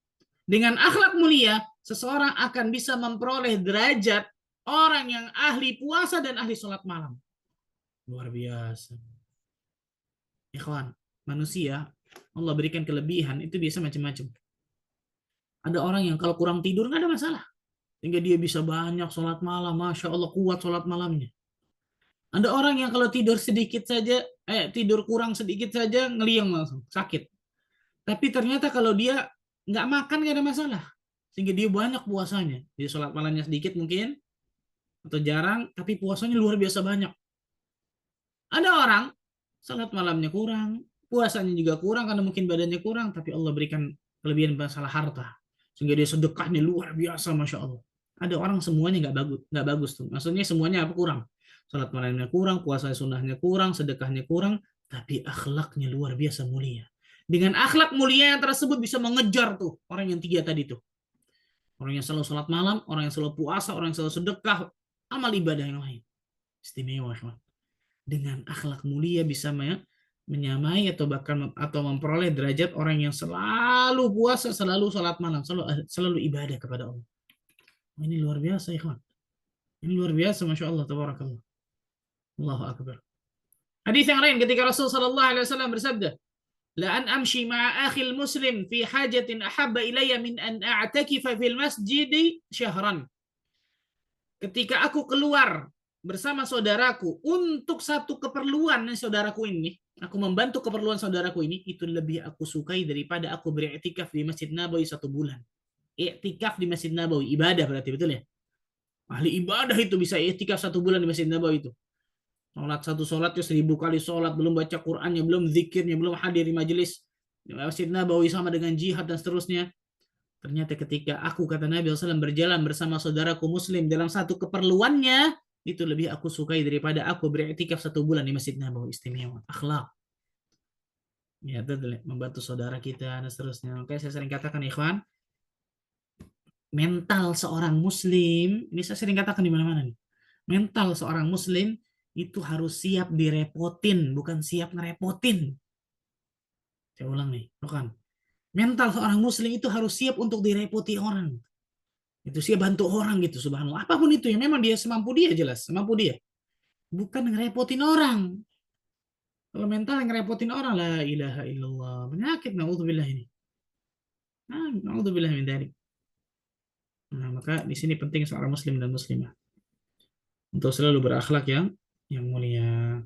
Dengan akhlak mulia, seseorang akan bisa memperoleh derajat orang yang ahli puasa dan ahli sholat malam. Luar biasa. Ikhwan, manusia Allah berikan kelebihan itu biasa macam-macam. Ada orang yang kalau kurang tidur nggak ada masalah, sehingga dia bisa banyak sholat malam, masya Allah kuat sholat malamnya. Ada orang yang kalau tidur sedikit saja, tidur kurang sedikit saja ngeliang langsung sakit. Tapi ternyata kalau dia nggak makan nggak ada masalah, sehingga dia banyak puasanya. Jadi sholat malamnya sedikit mungkin atau jarang, tapi puasanya luar biasa banyak. Ada orang salat malamnya kurang, puasanya juga kurang karena mungkin badannya kurang, tapi Allah berikan kelebihan masalah harta, sehingga dia sedekahnya luar biasa, masya Allah. Ada orang semuanya nggak bagus tuh. Maksudnya semuanya apa kurang? Salat malamnya kurang, puasa sunnahnya kurang, sedekahnya kurang, tapi akhlaknya luar biasa mulia. Dengan akhlak mulia yang tersebut bisa mengejar tuh orang yang tiga tadi tuh. Orang yang selalu sholat malam, orang yang selalu puasa, orang yang selalu sedekah, amal ibadah yang lain. Istimewa, kawan. Dengan akhlak mulia bisa menyamai atau bahkan atau memperoleh derajat orang yang selalu puasa, selalu sholat malam, selalu ibadah kepada Allah. Ini luar biasa, ikhwan. Ini luar biasa, masya Allah, tabarakallah. Allahu akbar. Hadis yang lain ketika Rasul sallallahu alaihi wasallam bersabda, "La an amshi ma'a akhil muslim fi hajatin ahabba ilayya min an a'takifa fil masjid syahran." Ketika aku keluar bersama saudaraku untuk satu keperluan saudaraku ini, aku membantu keperluan saudaraku ini, itu lebih aku sukai daripada aku beriktikaf di Masjid Nabawi 1 bulan. Iktikaf di Masjid Nabawi, ibadah berarti, betul ya? Ahli ibadah itu bisa iktikaf 1 bulan di Masjid Nabawi itu. Sholat satu sholat ya 1.000 kali sholat, belum baca Qurannya, belum zikirnya, belum hadir di majelis Masjid Nabawi sama dengan jihad dan seterusnya. Ternyata ketika aku, kata Nabi SAW, berjalan bersama saudaraku muslim dalam satu keperluannya, itu lebih aku sukai daripada aku beriktikaf 1 bulan di Masjid Nabawi. Istimewa. Akhlak. Ya, betul. Membantu saudara kita dan seterusnya. Oke, saya sering katakan, ikhwan, mental seorang muslim, ini saya sering katakan di mana-mana nih. Mental seorang muslim itu harus siap direpotin, bukan siap ngerepotin. Saya ulang nih, bukan. Mental seorang muslim itu harus siap untuk direpoti orang. Itu siap bantu orang gitu, subhanallah. Apapun itu ya, memang dia semampu dia, jelas, semampu dia. Bukan ngerepotin orang. Kalau mental yang ngerepotin orang, la ilaha illallah. Penyakit, na'udzubillah ini. Na'udzubillah min dzalik. Nah, maka di sini penting seorang muslim dan muslimah untuk selalu berakhlak yang mulia.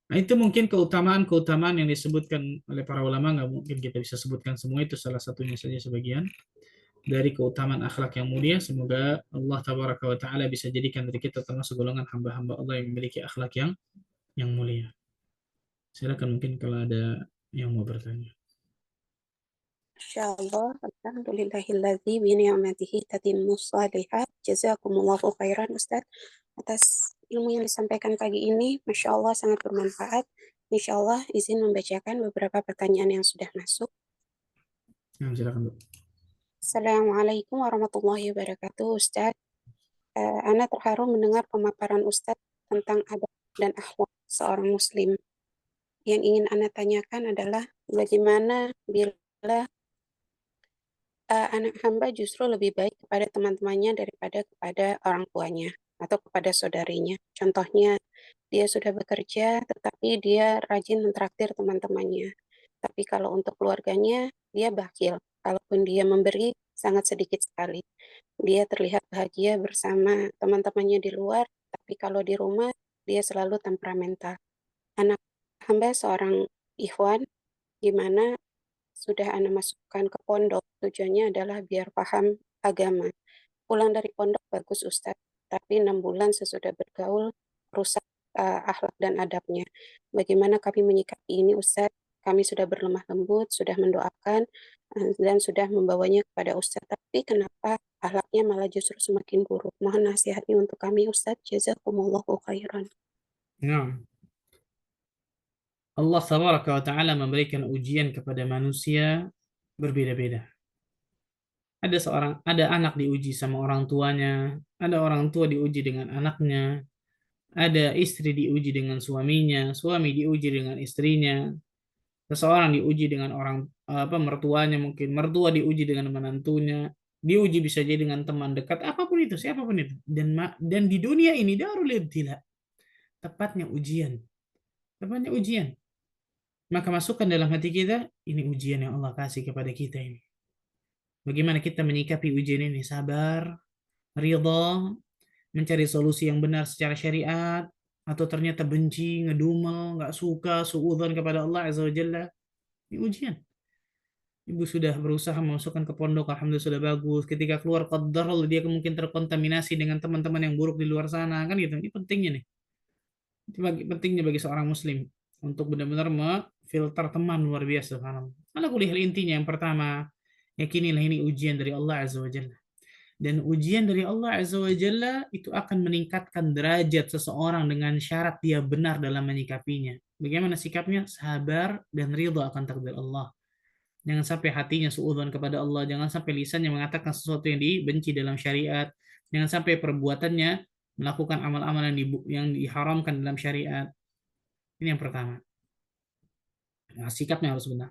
Nah, itu mungkin keutamaan-keutamaan yang disebutkan oleh para ulama, nggak mungkin kita bisa sebutkan semua, itu salah satunya saja sebagian dari keutamaan akhlak yang mulia. Semoga Allah tabaraka wa taala bisa jadikan diri kita termasuk golongan hamba-hamba Allah yang memiliki akhlak yang mulia. Silakan mungkin kalau ada yang mau bertanya. Insyaallah, alhamdulillahilladzi bi ni'matihi tatimmus shalihat. Jazakumullahu khairan Ustaz atas ilmu yang disampaikan pagi ini. Masya Allah sangat bermanfaat. Insya Allah izin membacakan beberapa pertanyaan yang sudah masuk. Silakan, Bu. Assalamualaikum warahmatullahi wabarakatuh Ustaz. Ana terharu mendengar pemaparan Ustaz tentang adab dan akhlak seorang muslim. Yang ingin Ana tanyakan adalah bagaimana bila anak hamba justru lebih baik kepada teman-temannya daripada kepada orang tuanya atau kepada saudarinya. Contohnya, dia sudah bekerja, tetapi dia rajin mentraktir teman-temannya. Tapi kalau untuk keluarganya, dia bakhil. Kalaupun dia memberi, sangat sedikit sekali. Dia terlihat bahagia bersama teman-temannya di luar, tapi kalau di rumah, dia selalu temperamental. Anak hamba seorang ikhwan, gimana sudah Ana masukkan ke pondok, tujuannya adalah biar paham agama. Pulang dari pondok bagus Ustadz, tapi 6 bulan sesudah bergaul, rusak akhlak dan adabnya. Bagaimana kami menyikapi ini Ustadz? Kami sudah berlemah lembut, sudah mendoakan, dan sudah membawanya kepada Ustadz. Tapi kenapa akhlaknya malah justru semakin buruk? Mohon nasihatnya untuk kami Ustadz. Jazakumullahu khairan. Nah, Allah tabaraka wa ta'ala memberikan ujian kepada manusia berbeda-beda. Ada anak diuji sama orang tuanya, ada orang tua diuji dengan anaknya, ada istri diuji dengan suaminya, suami diuji dengan istrinya, seseorang diuji dengan mertuanya, mungkin mertua diuji dengan menantunya, diuji bisa jadi dengan teman dekat, apapun itu, siapapun itu. Dan di dunia ini darul ibtila, tepatnya ujian. Tepatnya ujian. Maka masukkan dalam hati kita, ini ujian yang Allah kasih kepada kita ini. Bagaimana kita menyikapi ujian ini? Sabar, ridha, mencari solusi yang benar secara syariat, atau ternyata benci, ngedumel, nggak suka, suudzon kepada Allah Azza wa Jalla. Ini ujian. Ibu sudah berusaha memasukkan ke pondok, alhamdulillah sudah bagus. Ketika keluar qadar, dia mungkin terkontaminasi dengan teman-teman yang buruk di luar sana, kan gitu. Ini pentingnya nih. Pentingnya bagi seorang muslim untuk benar-benar memfilter teman, luar biasa. Ala kulli hal, intinya yang pertama, yakinilah ini ujian dari Allah Azza wa Jalla. Dan ujian dari Allah Azza wa Jalla itu akan meningkatkan derajat seseorang dengan syarat dia benar dalam menyikapinya. Bagaimana sikapnya? Sabar dan ridha akan takdir Allah. Jangan sampai hatinya suudzon kepada Allah. Jangan sampai lisannya mengatakan sesuatu yang dibenci dalam syariat. Jangan sampai perbuatannya melakukan amal-amal yang diharamkan dalam syariat. Ini yang pertama. Nah, sikapnya harus benar.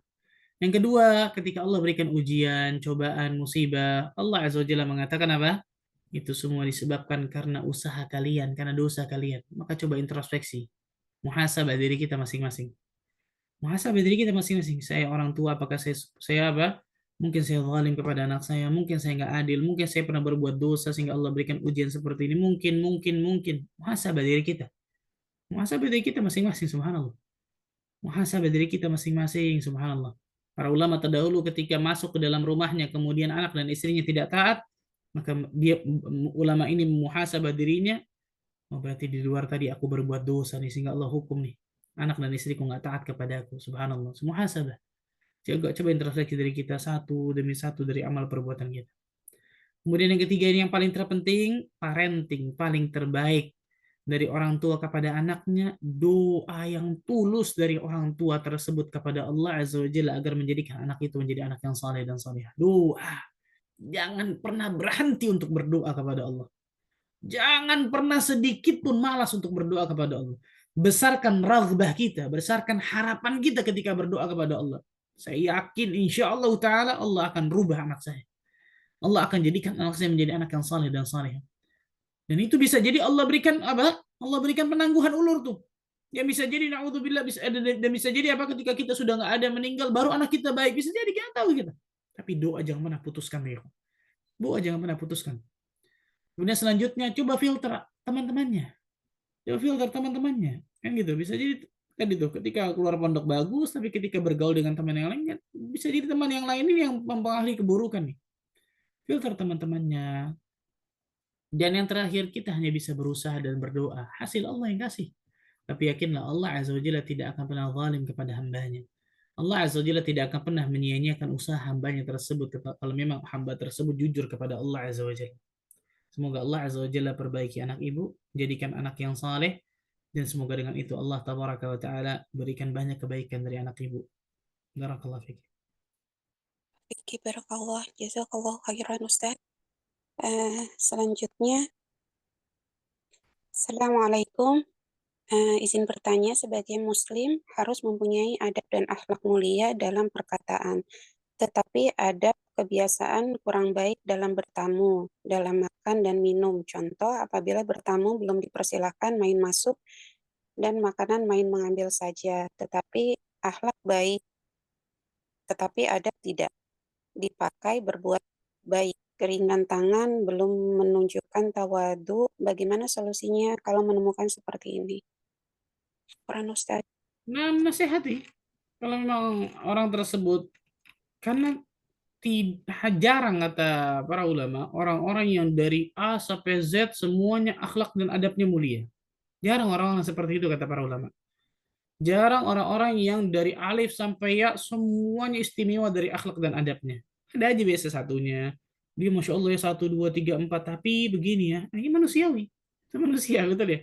Yang kedua, ketika Allah berikan ujian, cobaan, musibah, Allah Azza wa Jalla mengatakan apa? Itu semua disebabkan karena usaha kalian, karena dosa kalian. Maka coba introspeksi. Muhasabah diri kita masing-masing. Muhasabah diri kita masing-masing. Saya orang tua, apakah saya apa? Mungkin saya zalim kepada anak saya, mungkin saya nggak adil, mungkin saya pernah berbuat dosa sehingga Allah berikan ujian seperti ini. Mungkin. Muhasabah diri kita. Muhasabah diri kita masing-masing, subhanallah. Muhasabah diri kita masing-masing, subhanallah. Para ulama terdahulu ketika masuk ke dalam rumahnya, kemudian anak dan istrinya tidak taat, maka ulama ini muhasabah dirinya. Oh, berarti di luar tadi aku berbuat dosa nih sehingga Allah hukum nih. Anak dan istriku nggak taat kepada aku. Subhanallah. Muhasabah. Coba introspeksi dari kita satu demi satu dari amal perbuatan kita. Kemudian yang ketiga ini yang paling terpenting, parenting paling terbaik dari orang tua kepada anaknya, doa yang tulus dari orang tua tersebut kepada Allah Azza wa Jalla agar menjadikan anak itu menjadi anak yang saleh dan salihah. Doa. Jangan pernah berhenti untuk berdoa kepada Allah. Jangan pernah sedikit pun malas untuk berdoa kepada Allah. Besarkan raghbah kita, besarkan harapan kita ketika berdoa kepada Allah. Saya yakin insya Allah Ta'ala Allah akan rubah anak saya. Allah akan jadikan anak saya menjadi anak yang saleh dan saleh. Dan itu bisa jadi Allah berikan apa? Allah berikan penangguhan ulur tuh. Ya bisa jadi naudzubillah dan bisa jadi apa ketika kita sudah nggak ada meninggal baru anak kita baik, bisa jadi kita tahu kita. Tapi doa jangan pernah putuskan ya. Doa jangan pernah putuskan. Kemudian selanjutnya coba filter teman-temannya. Coba filter teman-temannya. Kan gitu. Bisa jadi kan itu ketika keluar pondok bagus tapi ketika bergaul dengan teman yang lain kan bisa jadi teman yang lain ini yang mempengaruhi keburukan nih. Filter teman-temannya. Dan yang terakhir kita hanya bisa berusaha dan berdoa. Hasil Allah yang kasih. Tapi yakinlah Allah Azza wa Jalla tidak akan pernah zalim kepada hambanya. Allah Azza wa Jalla tidak akan pernah menyia-nyiakan usaha hambanya tersebut kalau memang hamba tersebut jujur kepada Allah Azza wa Jalla. Semoga Allah Azza wa Jalla perbaiki anak ibu, jadikan anak yang saleh, dan semoga dengan itu Allah Tabaraka wa Ta'ala berikan banyak kebaikan dari anak ibu. Barakallahu fiik. Oke, barakallah, jazakallah khairan Ustaz. Selanjutnya, Assalamualaikum. Izin bertanya, sebagai Muslim harus mempunyai adab dan akhlak mulia dalam perkataan, tetapi ada kebiasaan kurang baik dalam bertamu, dalam makan dan minum. Contoh, apabila bertamu belum dipersilahkan main masuk dan makanan main mengambil saja, tetapi akhlak baik, tetapi adab tidak dipakai berbuat baik. Keringan tangan belum menunjukkan tawadu. Bagaimana solusinya kalau menemukan seperti ini? Peran Ustaz. Nah, nasihati. Kalau memang orang tersebut, karena jarang kata para ulama, orang-orang yang dari A sampai Z semuanya akhlak dan adabnya mulia. Jarang orang-orang seperti itu kata para ulama. Jarang orang-orang yang dari alif sampai ya semuanya istimewa dari akhlak dan adabnya. Ada aja biasa satunya. Dia Masya Allah ya 1, 2, 3, 4. Tapi begini ya. Ini manusiawi. Itu manusia, betul ya.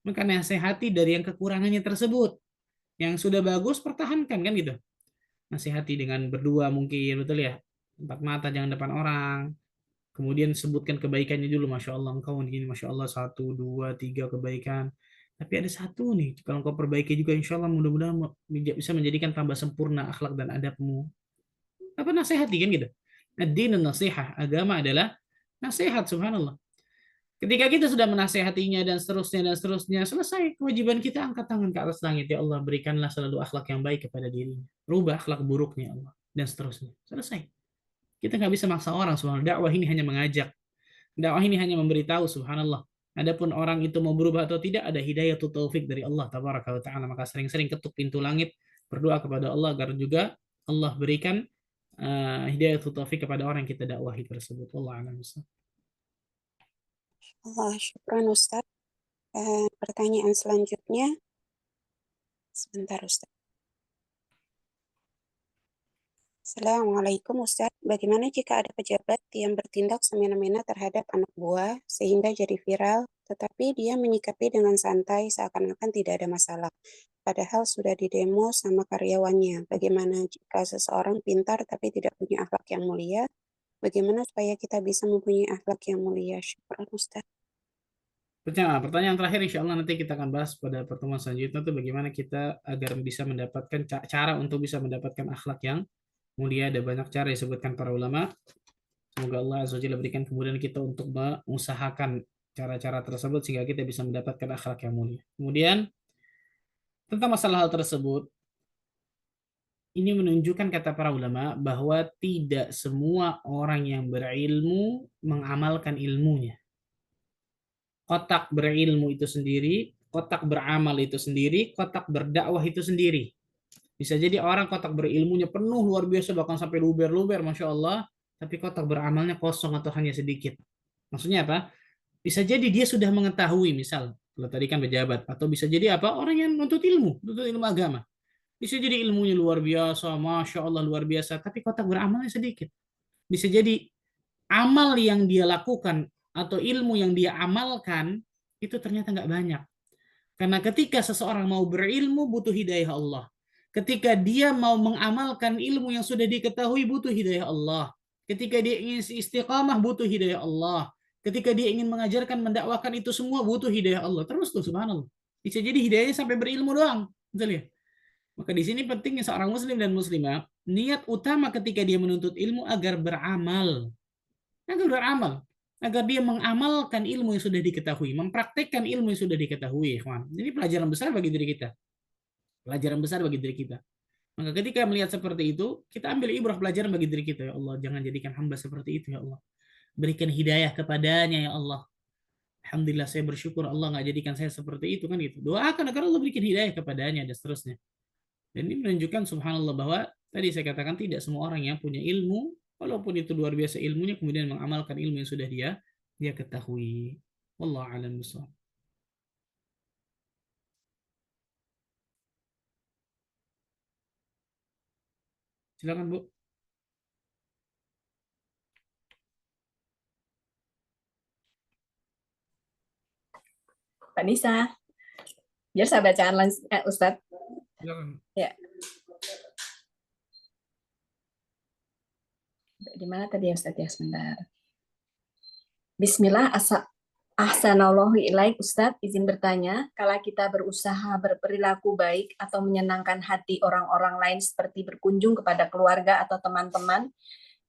Maka nasihati dari yang kekurangannya tersebut. Yang sudah bagus, pertahankan kan gitu. Nasihati dengan berdua mungkin, betul ya. Empat mata, jangan depan orang. Kemudian sebutkan kebaikannya dulu. Masya Allah, engkau begini. Masya Allah, 1, 2, 3 kebaikan. Tapi ada satu nih, kalau kau perbaiki juga insya Allah mudah-mudahan bisa menjadikan tambah sempurna akhlak dan adabmu. Apa nasihati kan gitu. Ad-dinun nasihah, agama adalah nasihat, subhanallah. Ketika kita sudah menasehatinya dan seterusnya, selesai kewajiban kita angkat tangan ke atas langit. Ya Allah, berikanlah selalu akhlak yang baik kepada dirinya. Rubah akhlak buruknya Allah. Dan seterusnya. Selesai. Kita nggak bisa maksa orang, subhanallah. Dakwah ini hanya mengajak. Dakwah ini hanya memberitahu, subhanallah. Adapun orang itu mau berubah atau tidak, ada hidayah atau taufik dari Allah tabaraka wa ta'ala. Maka sering-sering ketuk pintu langit, berdoa kepada Allah agar juga Allah berikan hidayah atau taufik kepada orang yang kita dakwahi tersebut. Allah a'lam. Allah, syukran Ustaz. Pertanyaan selanjutnya, sebentar Ustaz. Assalamualaikum Ustaz. Bagaimana jika ada pejabat yang bertindak semena-mena terhadap anak buah sehingga jadi viral, tetapi dia menyikapi dengan santai seakan-akan tidak ada masalah. padahal sudah didemo sama karyawannya. Bagaimana jika seseorang pintar tapi tidak punya akhlak yang mulia? Bagaimana supaya kita bisa mempunyai akhlak yang mulia? Syukran Ustaz. Pertanyaan terakhir insya Allah nanti kita akan bahas pada pertemuan selanjutnya itu bagaimana kita agar bisa mendapatkan cara untuk bisa mendapatkan akhlak yang mulia. Ada banyak cara disebutkan para ulama. Semoga Allah Azza wa Jalla berikan kemudian kita untuk mengusahakan cara-cara tersebut sehingga kita bisa mendapatkan akhlak yang mulia. Kemudian tentang masalah hal tersebut, ini menunjukkan kata para ulama bahwa tidak semua orang yang berilmu mengamalkan ilmunya. Kotak berilmu itu sendiri, kotak beramal itu sendiri, kotak berdakwah itu sendiri. Bisa jadi orang kotak berilmunya penuh luar biasa bahkan sampai luber-luber, Masya Allah, tapi kotak beramalnya kosong atau hanya sedikit. Maksudnya apa? Bisa jadi dia sudah mengetahui, misal, kalau tadi kan pejabat, atau bisa jadi apa? Orang yang nuntut ilmu agama. Bisa jadi ilmunya luar biasa, Masya Allah luar biasa, tapi kotak beramalnya sedikit. Bisa jadi amal yang dia lakukan atau ilmu yang dia amalkan itu ternyata nggak banyak. Karena ketika seseorang mau berilmu butuh hidayah Allah. Ketika dia mau mengamalkan ilmu yang sudah diketahui butuh hidayah Allah. Ketika dia ingin istiqamah butuh hidayah Allah. Ketika dia ingin mengajarkan, mendakwakan itu semua butuh hidayah Allah. Terus tuh subhanallah. Bisa jadi hidayahnya sampai berilmu doang. Betul ya? Maka di sini pentingnya seorang muslim dan muslimah, niat utama ketika dia menuntut ilmu agar beramal. Agar beramal. Agar dia mengamalkan ilmu yang sudah diketahui, mempraktekkan ilmu yang sudah diketahui, ikhwan. Ini pelajaran besar bagi diri kita. Pelajaran besar bagi diri kita. Maka ketika melihat seperti itu, kita ambil ibrah pelajaran bagi diri kita. Ya Allah, jangan jadikan hamba seperti itu, ya Allah. Berikan hidayah kepadanya, ya Allah. Alhamdulillah saya bersyukur Allah nggak jadikan saya seperti itu, kan gitu. Doakan agar Allah berikan hidayah kepadanya dan seterusnya. Dan ini menunjukkan subhanallah bahwa tadi saya katakan tidak semua orang yang punya ilmu, walaupun itu luar biasa ilmunya, kemudian mengamalkan ilmu yang sudah dia ketahui. Wallahu a'lam bishawab. Silakan Bu. Pak Nisa, biar saya bacaan Ustadz. Silakan. Ya. Di mana tadi ya Ustadz ya, sebentar. Bismillah, ahsanallahu ilaik Ustadz, izin bertanya, kalau kita berusaha berperilaku baik atau menyenangkan hati orang-orang lain seperti berkunjung kepada keluarga atau teman-teman,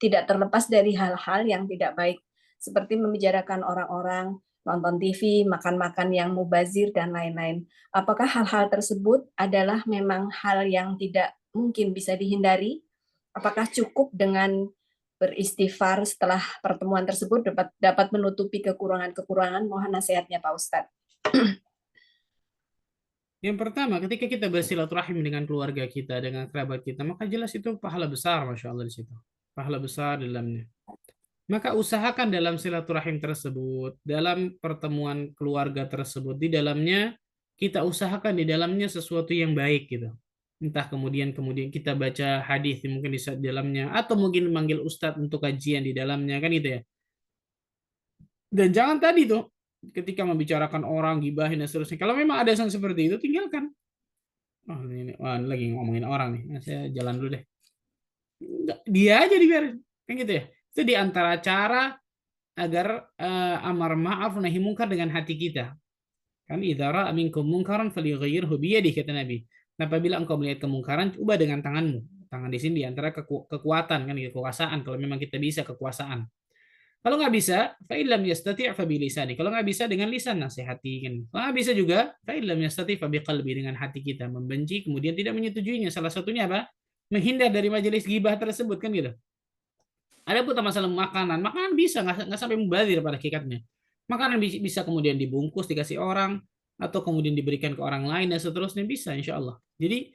tidak terlepas dari hal-hal yang tidak baik, seperti membicarakan orang-orang, nonton TV, makan-makan yang mubazir, dan lain-lain. Apakah hal-hal tersebut adalah memang hal yang tidak mungkin bisa dihindari? Apakah cukup dengan beristighfar setelah pertemuan tersebut dapat menutupi kekurangan-kekurangan? Mohon nasihatnya Pak Ustadz. Yang pertama, ketika kita bersilaturahim dengan keluarga kita, dengan kerabat kita, maka jelas itu pahala besar, Masya Allah di situ. Pahala besar di dalamnya. Maka usahakan dalam silaturahim tersebut, dalam pertemuan keluarga tersebut, di dalamnya kita usahakan di dalamnya sesuatu yang baik gitu. Entah kemudian kita baca hadis mungkin di dalamnya, atau mungkin memanggil ustadz untuk kajian di dalamnya, kan gitu ya. Dan jangan tadi tuh ketika membicarakan orang, gibahin dan seterusnya. Kalau memang ada yang seperti itu, tinggalkan. Wah, ini lagi ngomongin orang nih. Nah, saya jalan dulu deh. Dia aja dibiarin, kan gitu ya. Itu di antara cara agar amar ma'ruf nahi munkar dengan hati kita. Kan idza ra'a minkum munkaran falyughayyirhu bi yadihi kata Nabi. Apabila engkau melihat kemungkaran, ubah dengan tanganmu. Tangan di sini di antara kekuatan kan kekuasaan, kalau memang kita bisa kekuasaan. Kalau nggak bisa, fa illam yastati' fa bi lisani. Kalau nggak bisa dengan lisan nasihati kan. Kalau nggak bisa juga, fa illam yastati' fa bi qalbi, dengan hati kita membenci kemudian tidak menyetujuinya. Salah satunya apa? Menghindar dari majelis ghibah tersebut kan gitu. Ada pun masalah makanan, makanan bisa nggak sampai mubazir pada hakikatnya. Makanan bisa kemudian dibungkus dikasih orang atau kemudian diberikan ke orang lain dan seterusnya bisa insya Allah. Jadi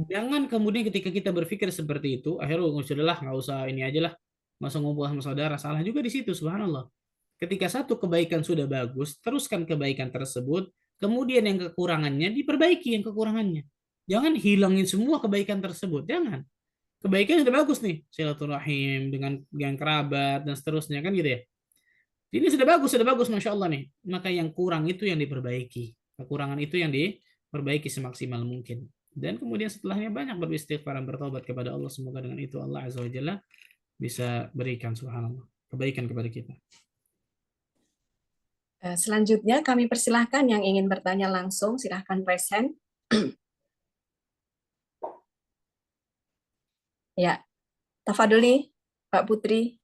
jangan kemudian ketika kita berpikir seperti itu, akhirnya sudahlah nggak usah ini aja lah, nggak usah ngumpul sama saudara. Salah juga di situ, subhanallah. Ketika satu kebaikan sudah bagus, teruskan kebaikan tersebut, kemudian yang kekurangannya diperbaiki yang kekurangannya. Jangan hilangin semua kebaikan tersebut, jangan. Kebaikan sudah bagus nih, silaturahim dengan kerabat dan seterusnya kan gitu ya. Ini sudah bagus, masya Allah nih. Maka yang kurang itu yang diperbaiki, kekurangan itu yang perbaiki semaksimal mungkin. Dan kemudian setelahnya banyak beristighfar dan bertobat kepada Allah. Semoga dengan itu Allah Azza wa Jalla bisa berikan subhanallah kebaikan kepada kita. Selanjutnya kami persilahkan yang ingin bertanya langsung, silahkan raise hand. Ya, tafadholi Pak Putri.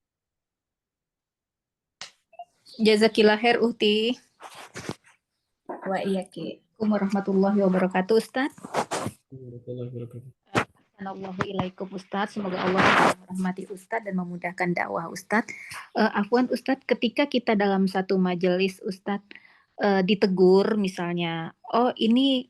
Jazakillah khair Uhti. Wa iyaki. Assalamualaikum warahmatullahi wabarakatuh Ustaz. Warahmatullahi wabarakatuh. Assalamualaikum Ustaz. Semoga Allah merahmati Ustaz dan memudahkan dakwah Ustaz. Afwan Ustaz, ketika kita dalam satu majelis Ustaz ditegur misalnya, oh ini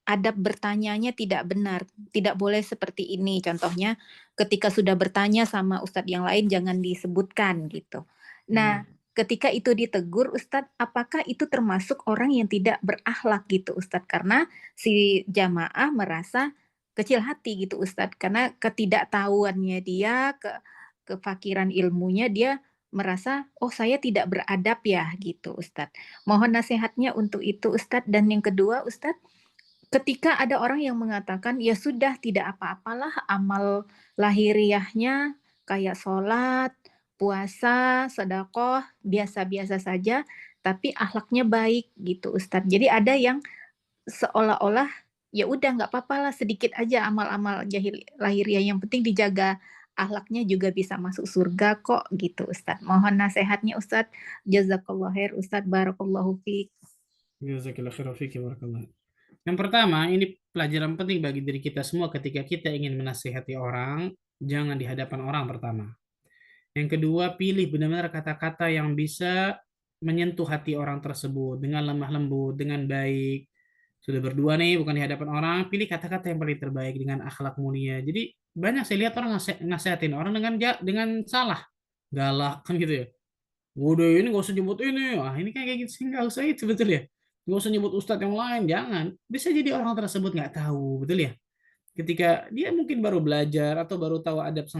adab bertanyanya tidak benar, tidak boleh seperti ini. Contohnya ketika sudah bertanya sama Ustadz yang lain jangan disebutkan gitu. Nah, ketika itu ditegur Ustadz, apakah itu termasuk orang yang tidak berakhlak gitu Ustadz? Karena si jamaah merasa kecil hati gitu Ustadz, karena ketidaktahuannya dia, kefakiran ilmunya dia merasa, oh saya tidak beradab ya gitu Ustadz. Mohon nasihatnya untuk itu Ustadz. Dan yang kedua Ustadz, ketika ada orang yang mengatakan ya sudah tidak apa-apalah amal lahiriahnya kayak sholat, puasa, sedekah biasa-biasa saja, tapi akhlaknya baik gitu Ustadz. Jadi ada yang seolah-olah ya udah nggak apa-apa lah sedikit aja amal-amal lahiriah, yang penting dijaga akhlaknya juga bisa masuk surga kok gitu Ustadz. Mohon nasihatnya Ustadz. Jazakallah khair Ustadz, barakallahu fiik. Jazakallahu khairan fiki barakallah. Yang pertama, ini pelajaran penting bagi diri kita semua ketika kita ingin menasihati orang, jangan di hadapan orang pertama. Yang kedua, pilih benar-benar kata-kata yang bisa menyentuh hati orang tersebut dengan lemah lembut, dengan baik. Sudah berdua nih, bukan di hadapan orang, pilih kata-kata yang paling terbaik dengan akhlak mulia. Jadi banyak saya lihat orang nasihatin orang dengan salah, galak kan gitu ya. Udah ini gak usah nyebut ini, ini kayak gitu sih nggak usah itu betul ya. Gak usah nyebut ustadz yang lain, jangan. Bisa jadi orang tersebut nggak tahu, betul ya. Ketika dia mungkin baru belajar atau baru tahu adab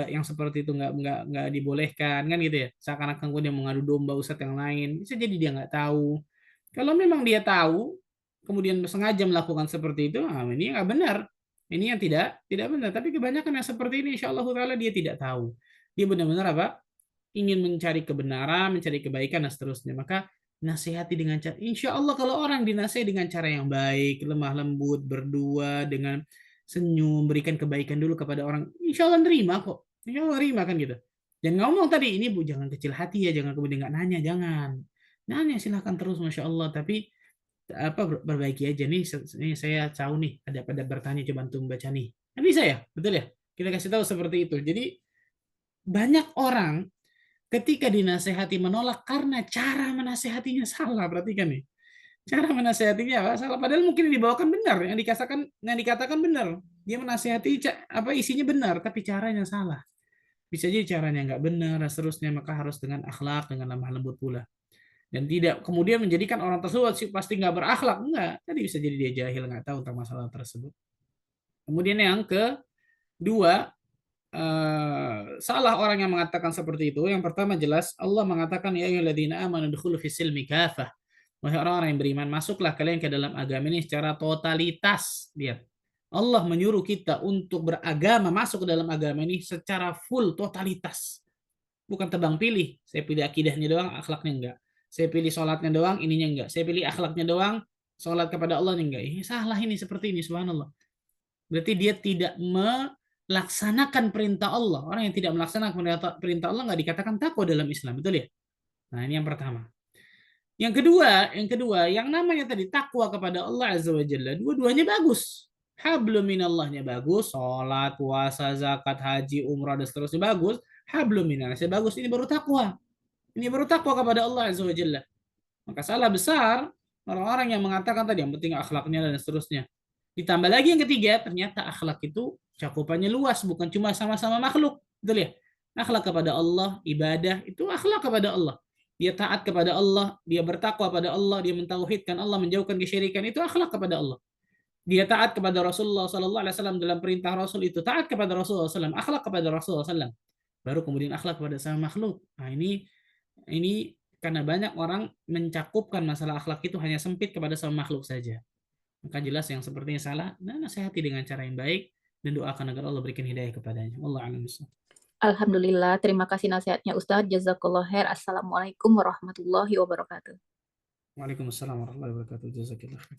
yang seperti itu nggak dibolehkan kan gitu ya. Seakan-akan dia mengadu domba ustadz yang lain, bisa jadi dia nggak tahu. Kalau memang dia tahu, kemudian sengaja melakukan seperti itu, ini nggak benar. Ini yang tidak benar. Tapi kebanyakan yang seperti ini, insya Allah Taala dia tidak tahu. Dia benar-benar apa? Ingin mencari kebenaran, mencari kebaikan dan seterusnya. Maka nasihati dengan cara, insya Allah kalau orang dinasihati dengan cara yang baik, lemah lembut, berdua, dengan senyum, berikan kebaikan dulu kepada orang, insya Allah nerima kok. Insya Allah nerima kan gitu. Dan ngomong tadi, ini Bu, jangan kecil hati ya, jangan kemudian nggak nanya, jangan. Nanya silahkan terus, Masya Allah. Tapi perbaiki aja nih, saya tahu nih, ada pada bertanya, coba antum baca nih. Kan bisa ya, betul ya? Kita kasih tahu seperti itu. Jadi banyak orang ketika dinasehati menolak karena cara menasehatinya salah. Perhatikan nih. Cara menasehatinya apa? Salah. Padahal mungkin dibawakan benar, yang dikatakan benar. Dia menasehati apa isinya benar, tapi caranya salah. Bisa jadi caranya nggak benar dan seterusnya, maka harus dengan akhlak, dengan lemah lembut pula. Dan tidak kemudian menjadikan orang tersebut pasti nggak berakhlak. Enggak. Tadi bisa jadi dia jahil, nggak tahu tentang masalah tersebut. Kemudian yang kedua, salah orang yang mengatakan seperti itu. Yang pertama jelas Allah mengatakan ya ayyuhalladzina amanu dukhulu fis silmi kafah. Wahai orang-orang yang beriman, masuklah kalian ke dalam agama ini secara totalitas. Lihat. Allah menyuruh kita untuk beragama, masuk ke dalam agama ini secara full, totalitas. Bukan tebang pilih. Saya pilih akidahnya doang, akhlaknya enggak. Saya pilih sholatnya doang, ininya enggak. Saya pilih akhlaknya doang, sholat kepada Allah enggak. Ini salah ini, seperti ini, subhanallah. Berarti dia tidak melaksanakan perintah Allah. Orang yang tidak melaksanakan perintah Allah nggak dikatakan takwa dalam Islam, betul ya? Nah, ini yang pertama. Yang kedua, yang namanya tadi takwa kepada Allah Azza wa Jalla, dua-duanya bagus. Hablum minallahnya bagus, sholat, puasa, zakat, haji, umrah, dan seterusnya bagus. Hablum minallahnya bagus, ini baru takwa. Ini baru takwa kepada Allah Azza wa Jalla. Maka salah besar orang-orang yang mengatakan tadi yang penting akhlaknya dan seterusnya. Ditambah lagi yang ketiga, ternyata akhlak itu cakupannya luas, bukan cuma sama-sama makhluk. Betul ya? Akhlak kepada Allah, ibadah, itu akhlak kepada Allah. Dia taat kepada Allah, dia bertakwa pada Allah, dia mentauhidkan Allah, menjauhkan kesyirikan, itu akhlak kepada Allah. Dia taat kepada Rasulullah SAW dalam perintah Rasul, itu taat kepada Rasulullah SAW, akhlak kepada Rasulullah SAW. Baru kemudian akhlak kepada sama makhluk. Nah, ini karena banyak orang mencakupkan masalah akhlak itu hanya sempit kepada sama makhluk saja. Maka jelas yang sepertinya salah, dan nasihati dengan cara yang baik, dan doakan agar Allah berikan hidayah kepadanya. Allah a'lam bishawab. Alhamdulillah, terima kasih nasihatnya Ustadz. Jazakallah khair. Assalamualaikum warahmatullahi wabarakatuh. Waalaikumsalam warahmatullahi wabarakatuh. Jazakillah khair.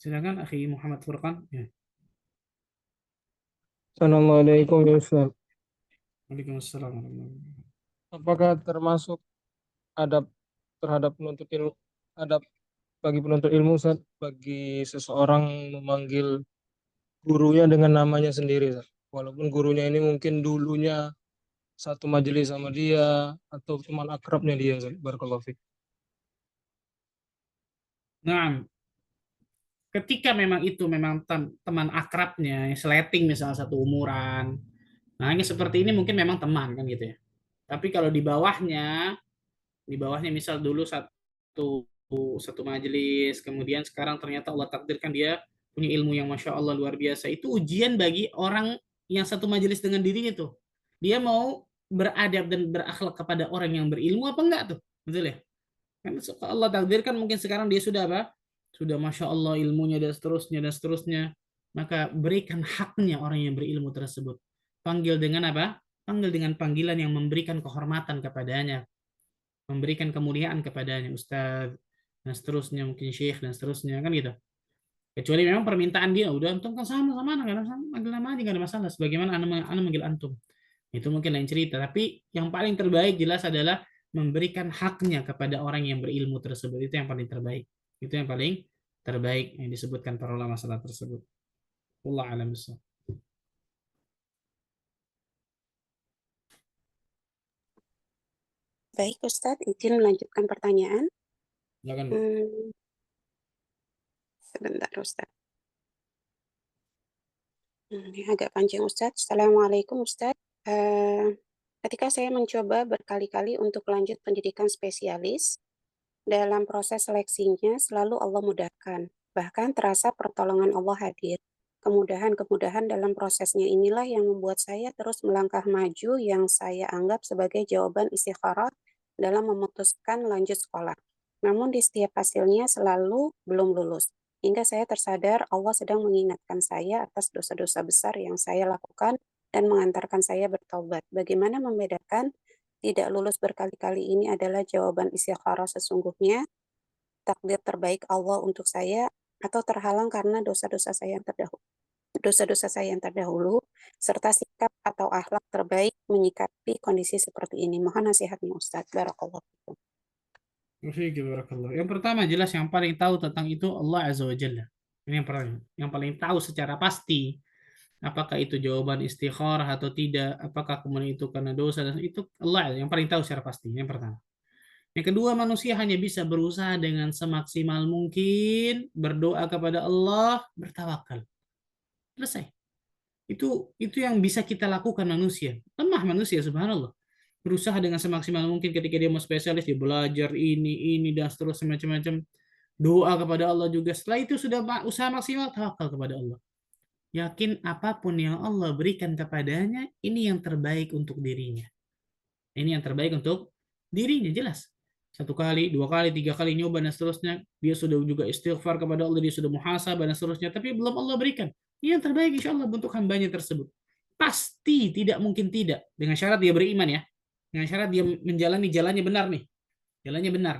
Silakan akhi Muhammad Furqan. Ya. Assalamualaikum ya Ustaz. Waalaikumsalam warahmatullahi wabarakatuh. Apakah termasuk adab terhadap penuntut ilmu, adab bagi penuntut ilmu Ustaz, bagi seseorang memanggil gurunya dengan namanya sendiri Ustaz? Walaupun gurunya ini mungkin dulunya satu majelis sama dia atau cuma akrabnya dia Ustaz. Barakallahu fiik. Nah, ketika memang itu memang teman akrabnya, seleting misalnya satu umuran, nah ini seperti ini mungkin memang teman kan gitu ya. Tapi kalau di bawahnya misal dulu satu majelis, kemudian sekarang ternyata Allah takdirkan dia punya ilmu yang masya Allah luar biasa. Itu ujian bagi orang yang satu majelis dengan dirinya tuh. Dia mau beradab dan berakhlak kepada orang yang berilmu apa enggak tuh, betul ya? Kan Allah takdirkan mungkin sekarang dia sudah apa? Sudah masya Allah ilmunya dan seterusnya dan seterusnya. Maka berikan haknya orang yang berilmu tersebut. Panggil dengan apa? Panggil dengan panggilan yang memberikan kehormatan kepadanya, memberikan kemuliaan kepadanya, Ustaz, dan seterusnya, mungkin Syekh, dan seterusnya, kan gitu. Kecuali memang permintaan dia, udah antum kan sama anak, manggil nama aja, nggak ada masalah. Sebagaimana anak manggil antum. Itu mungkin lain cerita. Tapi yang paling terbaik jelas adalah memberikan haknya kepada orang yang berilmu tersebut. Itu yang paling terbaik. Itu yang paling terbaik yang disebutkan para ulama masalah tersebut. Allah alam bissawab. Baik Ustadz, izin melanjutkan pertanyaan. Silakan. Sebentar Ustadz. Ini agak panjang Ustadz. Assalamualaikum Ustadz. Ketika saya mencoba berkali-kali untuk lanjut pendidikan spesialis, dalam proses seleksinya selalu Allah mudahkan. Bahkan terasa pertolongan Allah hadir. Kemudahan-kemudahan dalam prosesnya inilah yang membuat saya terus melangkah maju yang saya anggap sebagai jawaban istikharah dalam memutuskan lanjut sekolah. Namun di setiap hasilnya selalu belum lulus. Hingga saya tersadar Allah sedang mengingatkan saya atas dosa-dosa besar yang saya lakukan dan mengantarkan saya bertobat. Bagaimana membedakan tidak lulus berkali-kali ini adalah jawaban istikharah sesungguhnya, takdir terbaik Allah untuk saya, atau terhalang karena dosa-dosa saya yang terdahulu, serta sikap atau akhlak terbaik menyikapi kondisi seperti ini. Mohon nasihatnya Ustadz. Barakallahu fikum. Yang pertama jelas yang paling tahu tentang itu Allah Azza wa Jalla. Ini yang paling tahu secara pasti apakah itu jawaban istikharah atau tidak, apakah kemudian itu karena dosa, dan itu Allah yang paling tahu secara pasti. Yang pertama. Yang kedua, manusia hanya bisa berusaha dengan semaksimal mungkin, berdoa kepada Allah, bertawakal. Selesai. Itu yang bisa kita lakukan manusia. Lemah manusia, subhanallah. Berusaha dengan semaksimal mungkin ketika dia mau spesialis, dia belajar ini dan seterusnya macam-macam. Doa kepada Allah juga. Setelah itu sudah usaha maksimal, tawakal kepada Allah. Yakin apapun yang Allah berikan kepadanya, ini yang terbaik untuk dirinya. Ini yang terbaik untuk dirinya, jelas. 1 kali, 2 kali, 3 kali nyoba dan seterusnya. Dia sudah juga istighfar kepada Allah, dia sudah muhasabah dan seterusnya. Tapi belum Allah berikan. Ini yang terbaik insya Allah untuk hambanya tersebut. Pasti tidak mungkin tidak. Dengan syarat dia beriman ya. Dengan syarat dia menjalani jalannya benar nih. Jalannya benar.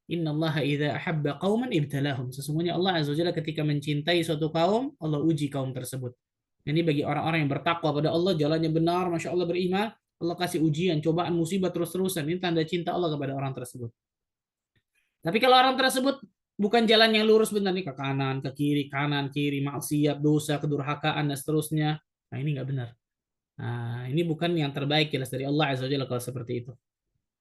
Innallaha idza ahabba qauman ibtalahum. Sesungguhnya Allah Azza wa Jalla ketika mencintai suatu kaum, Allah uji kaum tersebut. Ini bagi orang-orang yang bertakwa pada Allah, jalannya benar, Masya Allah beriman, Allah kasih ujian, cobaan, musibah terus-terusan. Ini tanda cinta Allah kepada orang tersebut. Tapi kalau orang tersebut bukan jalan yang lurus benar nih, ke kanan, kiri, maksiat, dosa, kedurhakaan, dan seterusnya. Nah ini nggak benar. Nah ini bukan yang terbaik jelas dari Allah Azza wa Jalla kalau seperti itu.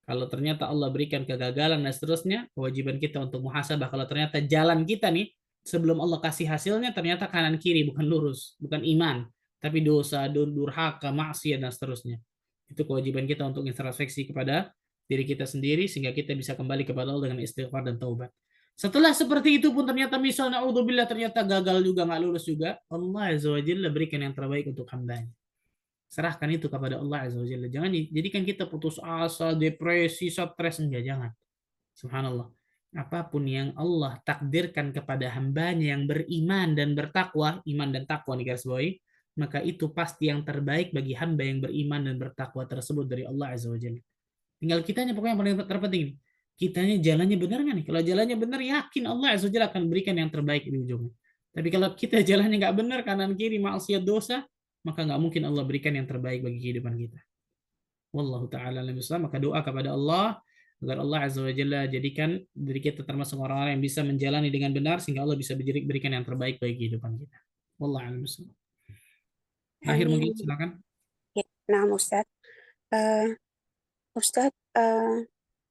Kalau ternyata Allah berikan kegagalan dan seterusnya, kewajiban kita untuk muhasabah. Kalau ternyata jalan kita nih, sebelum Allah kasih hasilnya, ternyata kanan kiri, bukan lurus, bukan iman, tapi dosa, durhaka, maksiat, dan seterusnya. Itu kewajiban kita untuk introspeksi kepada diri kita sendiri, sehingga kita bisa kembali kepada Allah dengan istighfar dan taubat. Setelah seperti itu pun ternyata misalnya, na'udzubillah, ternyata gagal juga, nggak lulus juga, Allah Azza wa Jalla berikan yang terbaik untuk hambanya. Serahkan itu kepada Allah Azza wa Jalla. Jangan jadikan kita putus asa, depresi, stres, enggak, jangan. Subhanallah. Apapun yang Allah takdirkan kepada hambanya yang beriman dan bertakwa, iman dan takwa nih guys boy, maka itu pasti yang terbaik bagi hamba yang beriman dan bertakwa tersebut dari Allah Azza wa Jalla. Tinggal kitanya pokoknya yang paling terpenting. Kitanya jalannya benar nggak nih? Kalau jalannya benar, yakin Allah Azza wa Jalla akan berikan yang terbaik di ujungnya. Tapi kalau kita jalannya nggak benar, kanan kiri maksiat dosa, maka nggak mungkin Allah berikan yang terbaik bagi kehidupan kita. Wallahu ta'ala alam bissawab. Maka doa kepada Allah agar Allah Azza wa Jalla jadikan diri kita termasuk orang-orang yang bisa menjalani dengan benar sehingga Allah bisa berikan yang terbaik bagi kehidupan kita. Wallahu a'lam bissawab. Akhir mungkin Amin. silakan. Ya, nah, Ustadz,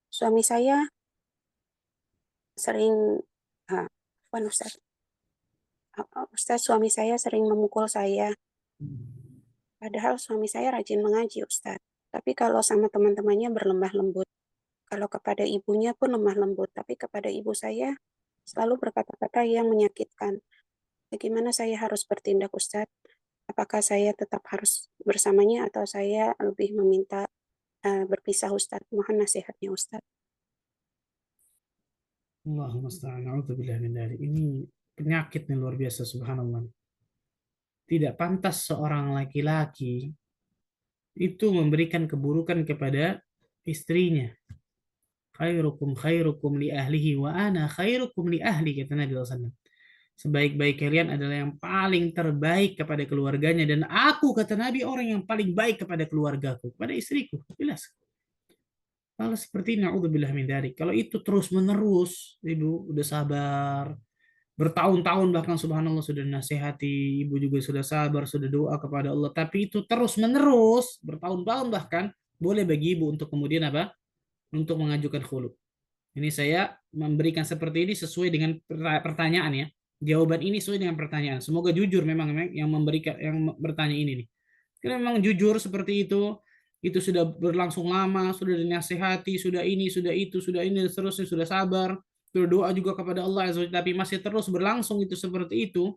suami saya sering, Ustadz, suami saya sering memukul saya. Padahal suami saya rajin mengaji, Ustadz. Tapi kalau sama teman-temannya berlemah lembut. Kalau kepada ibunya pun lemah lembut. Tapi kepada ibu saya selalu berkata-kata yang menyakitkan. Bagaimana saya harus bertindak, Ustadz? Apakah saya tetap harus bersamanya atau saya lebih meminta berpisah, Ustadz? Mohon nasihatnya, Ustadz. Allahumma musta'an. A'udzubillah min dzalik. Ini penyakit yang luar biasa, subhanallah. Tidak pantas seorang laki-laki itu memberikan keburukan kepada istrinya. Khairukum li ahlihi wa ana khairukum li ahli, kata Nabi SAW. Sebaik-baik kalian adalah yang paling terbaik kepada keluarganya, dan aku, kata Nabi, orang yang paling baik kepada keluargaku, kepada istriku. Jelas. Kalau seperti naudzubillah min dzalik, kalau itu terus menerus, ibu udah sabar bertahun-tahun, bahkan subhanallah sudah nasihati, ibu juga sudah sabar, sudah doa kepada Allah, tapi itu terus menerus bertahun-tahun, bahkan boleh bagi ibu untuk kemudian apa? Untuk mengajukan khulu. Ini saya memberikan seperti ini sesuai dengan pertanyaan ya. Jawaban ini sesuai dengan pertanyaan. Semoga jujur memang yang memberikan, yang bertanya ini nih. Karena memang jujur seperti itu sudah berlangsung lama, sudah dinasehati, sudah ini, sudah itu, sudah ini, seterusnya, sudah sabar, berdoa juga kepada Allah, tapi masih terus berlangsung itu seperti itu,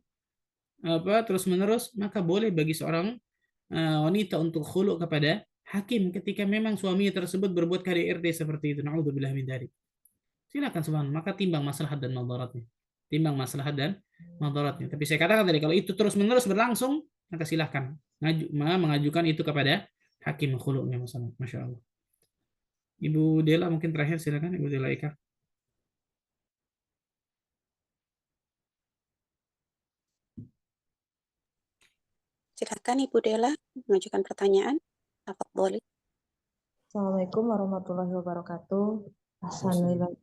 apa terus menerus, maka boleh bagi seorang wanita untuk khulu kepada hakim ketika memang suaminya tersebut berbuat KDRT seperti itu. Naudzubillah min dzalik. Silakan subhanallah, maka timbang maslahat dan madaratnya. Timbang maslahat dan madaratnya. Tapi saya katakan tadi, kalau itu terus-menerus berlangsung, maka silahkan mengajukan itu kepada hakim khulu'nya. Masya Allah. Ibu Dela mungkin terakhir, silakan Ibu Dela Ika. Silakan Ibu Dela mengajukan pertanyaan. Tafadholi. Assalamualaikum warahmatullahi wabarakatuh. Assalamualaikum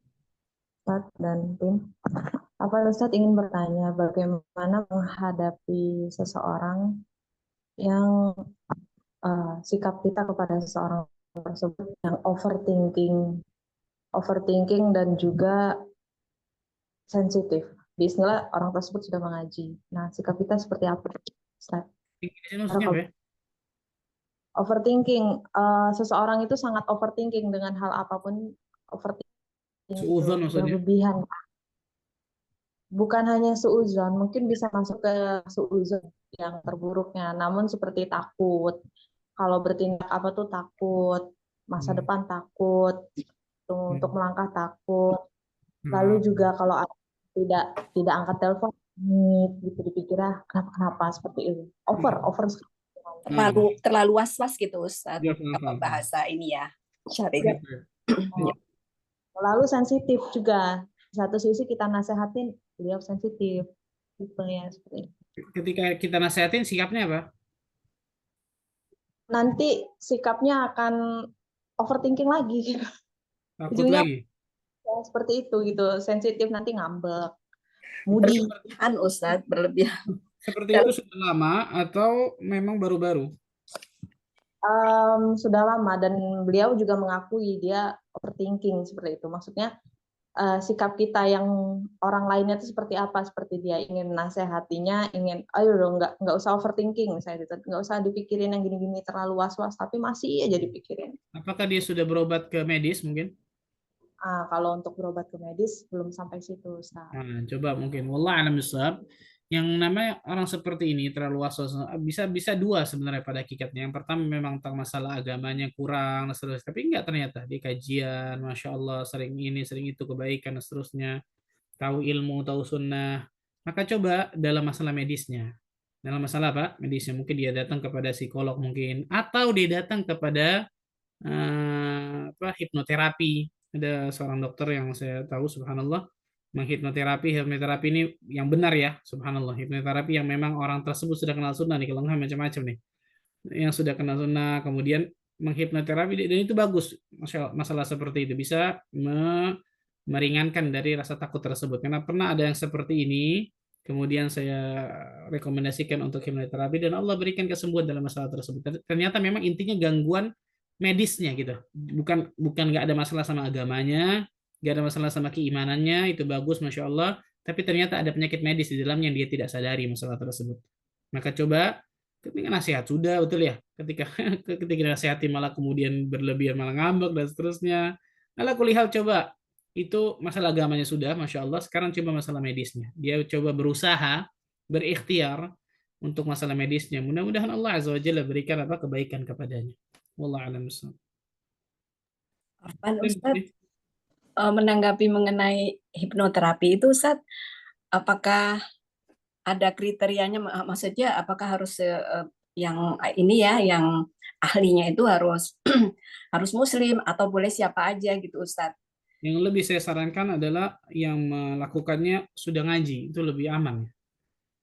Ustadz dan tim. Ustadz ingin bertanya bagaimana menghadapi seseorang yang sikap kita kepada seseorang tersebut yang overthinking dan juga sensitif. Bismillah orang tersebut sudah mengaji. Nah, sikap kita seperti apa, Ustadz? Maksudnya apa ya? Overthinking, seseorang itu sangat overthinking dengan hal apapun, overthinking Suudzon maksudnya? berlebihan. Bukan hanya suudzon, mungkin bisa masuk ke suudzon yang terburuknya. Namun seperti takut, kalau bertindak apa tuh takut, masa depan takut, untuk melangkah takut. Lalu juga kalau tidak angkat telepon, gitu dipikirnya kenapa seperti itu. Over terlalu was-was gitu Ustaz. Apa bahasa ini ya syariat. Lalu sensitif juga. Di satu sisi kita nasehatin, beliau sensitif. Tipenya seperti itu. Ketika kita nasehatin, sikapnya apa? Nanti sikapnya akan overthinking lagi. Takut Ujungnya lagi. Ya, seperti itu gitu, sensitif, nanti ngambek. Mudi. Ustaz, berlebihan. Seperti itu sudah lama atau memang baru-baru? Sudah lama, dan beliau juga mengakui dia overthinking seperti itu. Maksudnya sikap kita yang orang lainnya itu seperti apa, seperti dia ingin nasihatinya, ayo dong nggak usah overthinking, misalnya gitu, nggak usah dipikirin yang gini-gini terlalu was-was, tapi masih aja dipikirin. Apakah dia sudah berobat ke medis mungkin? Kalau untuk berobat ke medis belum sampai situ, Ustaz. Nah, coba mungkin wallah alam bisawab. Yang namanya orang seperti ini terlalu was-was, bisa dua sebenarnya pada hakikatnya. Yang pertama memang tentang masalah agamanya kurang dan seterusnya, tapi enggak, ternyata di kajian, masya Allah, sering ini sering itu kebaikan dan seterusnya, tahu ilmu, tahu sunnah. Maka coba dalam masalah medisnya, dalam masalah apa medisnya, mungkin dia datang kepada psikolog mungkin, atau dia datang kepada hipnoterapi. Ada seorang dokter yang saya tahu, subhanallah, hipnoterapi ini yang benar ya, subhanallah, hipnoterapi yang memang orang tersebut sudah kenal sunnah nih, kalau nggak macam-macam nih, yang sudah kenal sunnah kemudian menghipnoterapi, dan itu bagus. Masalah seperti itu bisa meringankan dari rasa takut tersebut, karena pernah ada yang seperti ini, kemudian saya rekomendasikan untuk hipnoterapi dan Allah berikan kesembuhan dalam masalah tersebut. Ternyata memang intinya gangguan medisnya gitu, bukan nggak ada masalah sama agamanya, nggak ada masalah sama keimanannya, itu bagus, masya Allah, tapi ternyata ada penyakit medis di dalamnya yang dia tidak sadari masalah tersebut. Maka coba, ketika nasihat sudah betul ya, ketika ketika nasihati malah kemudian berlebihan, malah ngambek dan seterusnya. Ala kulihal, coba itu masalah agamanya sudah, masya Allah, sekarang coba masalah medisnya. Dia coba berusaha, berikhtiar untuk masalah medisnya. Mudah-mudahan Allah Azza wa Jalla berikan apa kebaikan kepadanya. Wallah alam bissawab. Afwan Ustadz, menanggapi mengenai hipnoterapi itu Ustadz, apakah ada kriterianya, maksudnya apakah harus yang ini ya, yang ahlinya itu harus harus muslim atau boleh siapa aja gitu Ustadz? Yang lebih saya sarankan adalah yang melakukannya sudah ngaji, itu lebih aman.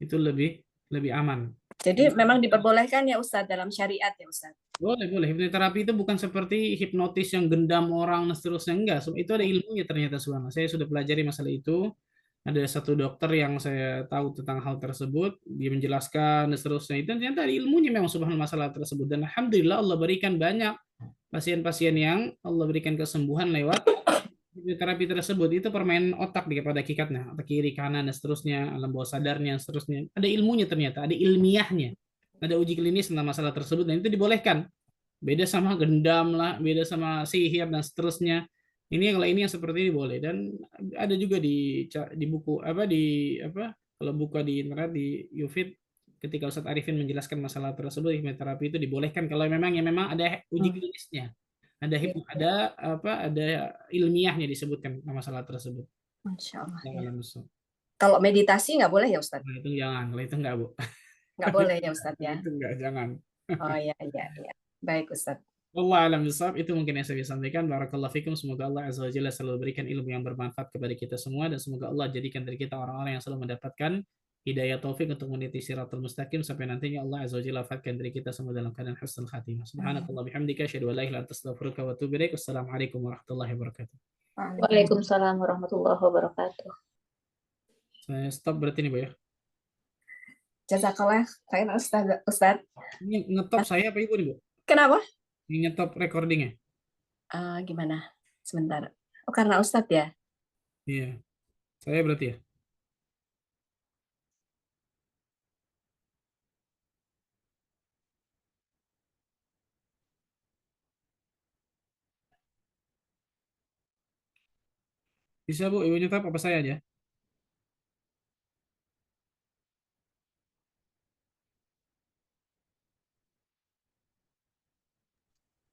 Itu lebih aman. Jadi memang diperbolehkan ya Ustadz dalam syariat ya Ustadz? Boleh. Hipnoterapi itu bukan seperti hipnotis yang gendam orang dan seterusnya, enggak. Itu ada ilmunya ternyata, subhanallah. Saya sudah pelajari masalah itu. Ada satu dokter yang saya tahu tentang hal tersebut, dia menjelaskan dan seterusnya. Itu ternyata ada ilmunya memang, subhanallah, masalah tersebut. Dan alhamdulillah Allah berikan banyak pasien-pasien yang Allah berikan kesembuhan lewat hipnoterapi tersebut. Itu permainan otak dia pada hakikatnya, otak kiri, kanan dan seterusnya, alam bawah sadarnya dan seterusnya. Ada ilmunya ternyata, ada ilmiahnya. Ada uji klinis tentang masalah tersebut dan itu dibolehkan. Beda sama gendam lah, beda sama sihir dan seterusnya. Kalau ini yang seperti ini boleh. Dan ada juga di buku kalau buka di internet di Yufid, ketika Ustadz Arifin menjelaskan masalah tersebut, hipnoterapi itu dibolehkan kalau memang ada uji klinisnya, ada ilmiahnya disebutkan masalah tersebut. Masya Allah. Ya. Kalau meditasi nggak boleh ya Ustadz? Nah, itu jangan, kalau itu nggak, Bu. Nggak boleh ya Ustadz ya? Itu nggak, jangan. Oh iya. Baik Ustadz. Allah alam bisawab, itu mungkin yang saya bisa sampaikan. Barakallahu fikum. Semoga Allah Azza wa Jalla selalu berikan ilmu yang bermanfaat kepada kita semua, dan semoga Allah jadikan dari kita orang-orang yang selalu mendapatkan hidayah taufik untuk meniti siratal mustaqim sampai nantinya Allah Azza wa Jalla wafatkan dari kita semua dalam keadaan husnul khatimah. Subhanakallah bihamdika asyhadu an la ilaha illa anta astaghfiruka wa atubu ilaik. Wassalamualaikum warahmatullahi wabarakatuh. Waalaikumsalam warahmatullahi wabarakatuh. Saya stop berarti nih, Bu ya. Jazakallah khairan Ustadz. Ini ngetop saya apa Ibu nih, Bu? Kenapa? Ini ngetop recordingnya. Gimana? Sebentar. Oh, karena Ustadz ya? Iya. Saya berarti ya. Bisa, Bu, Ibu nyetop apa saya aja?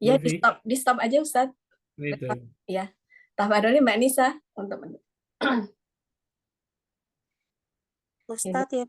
Ya, Lutfi? di stop aja Ustadz. Itu. Ya. Tafadholi Mbak Nisa untuk Ustadz ya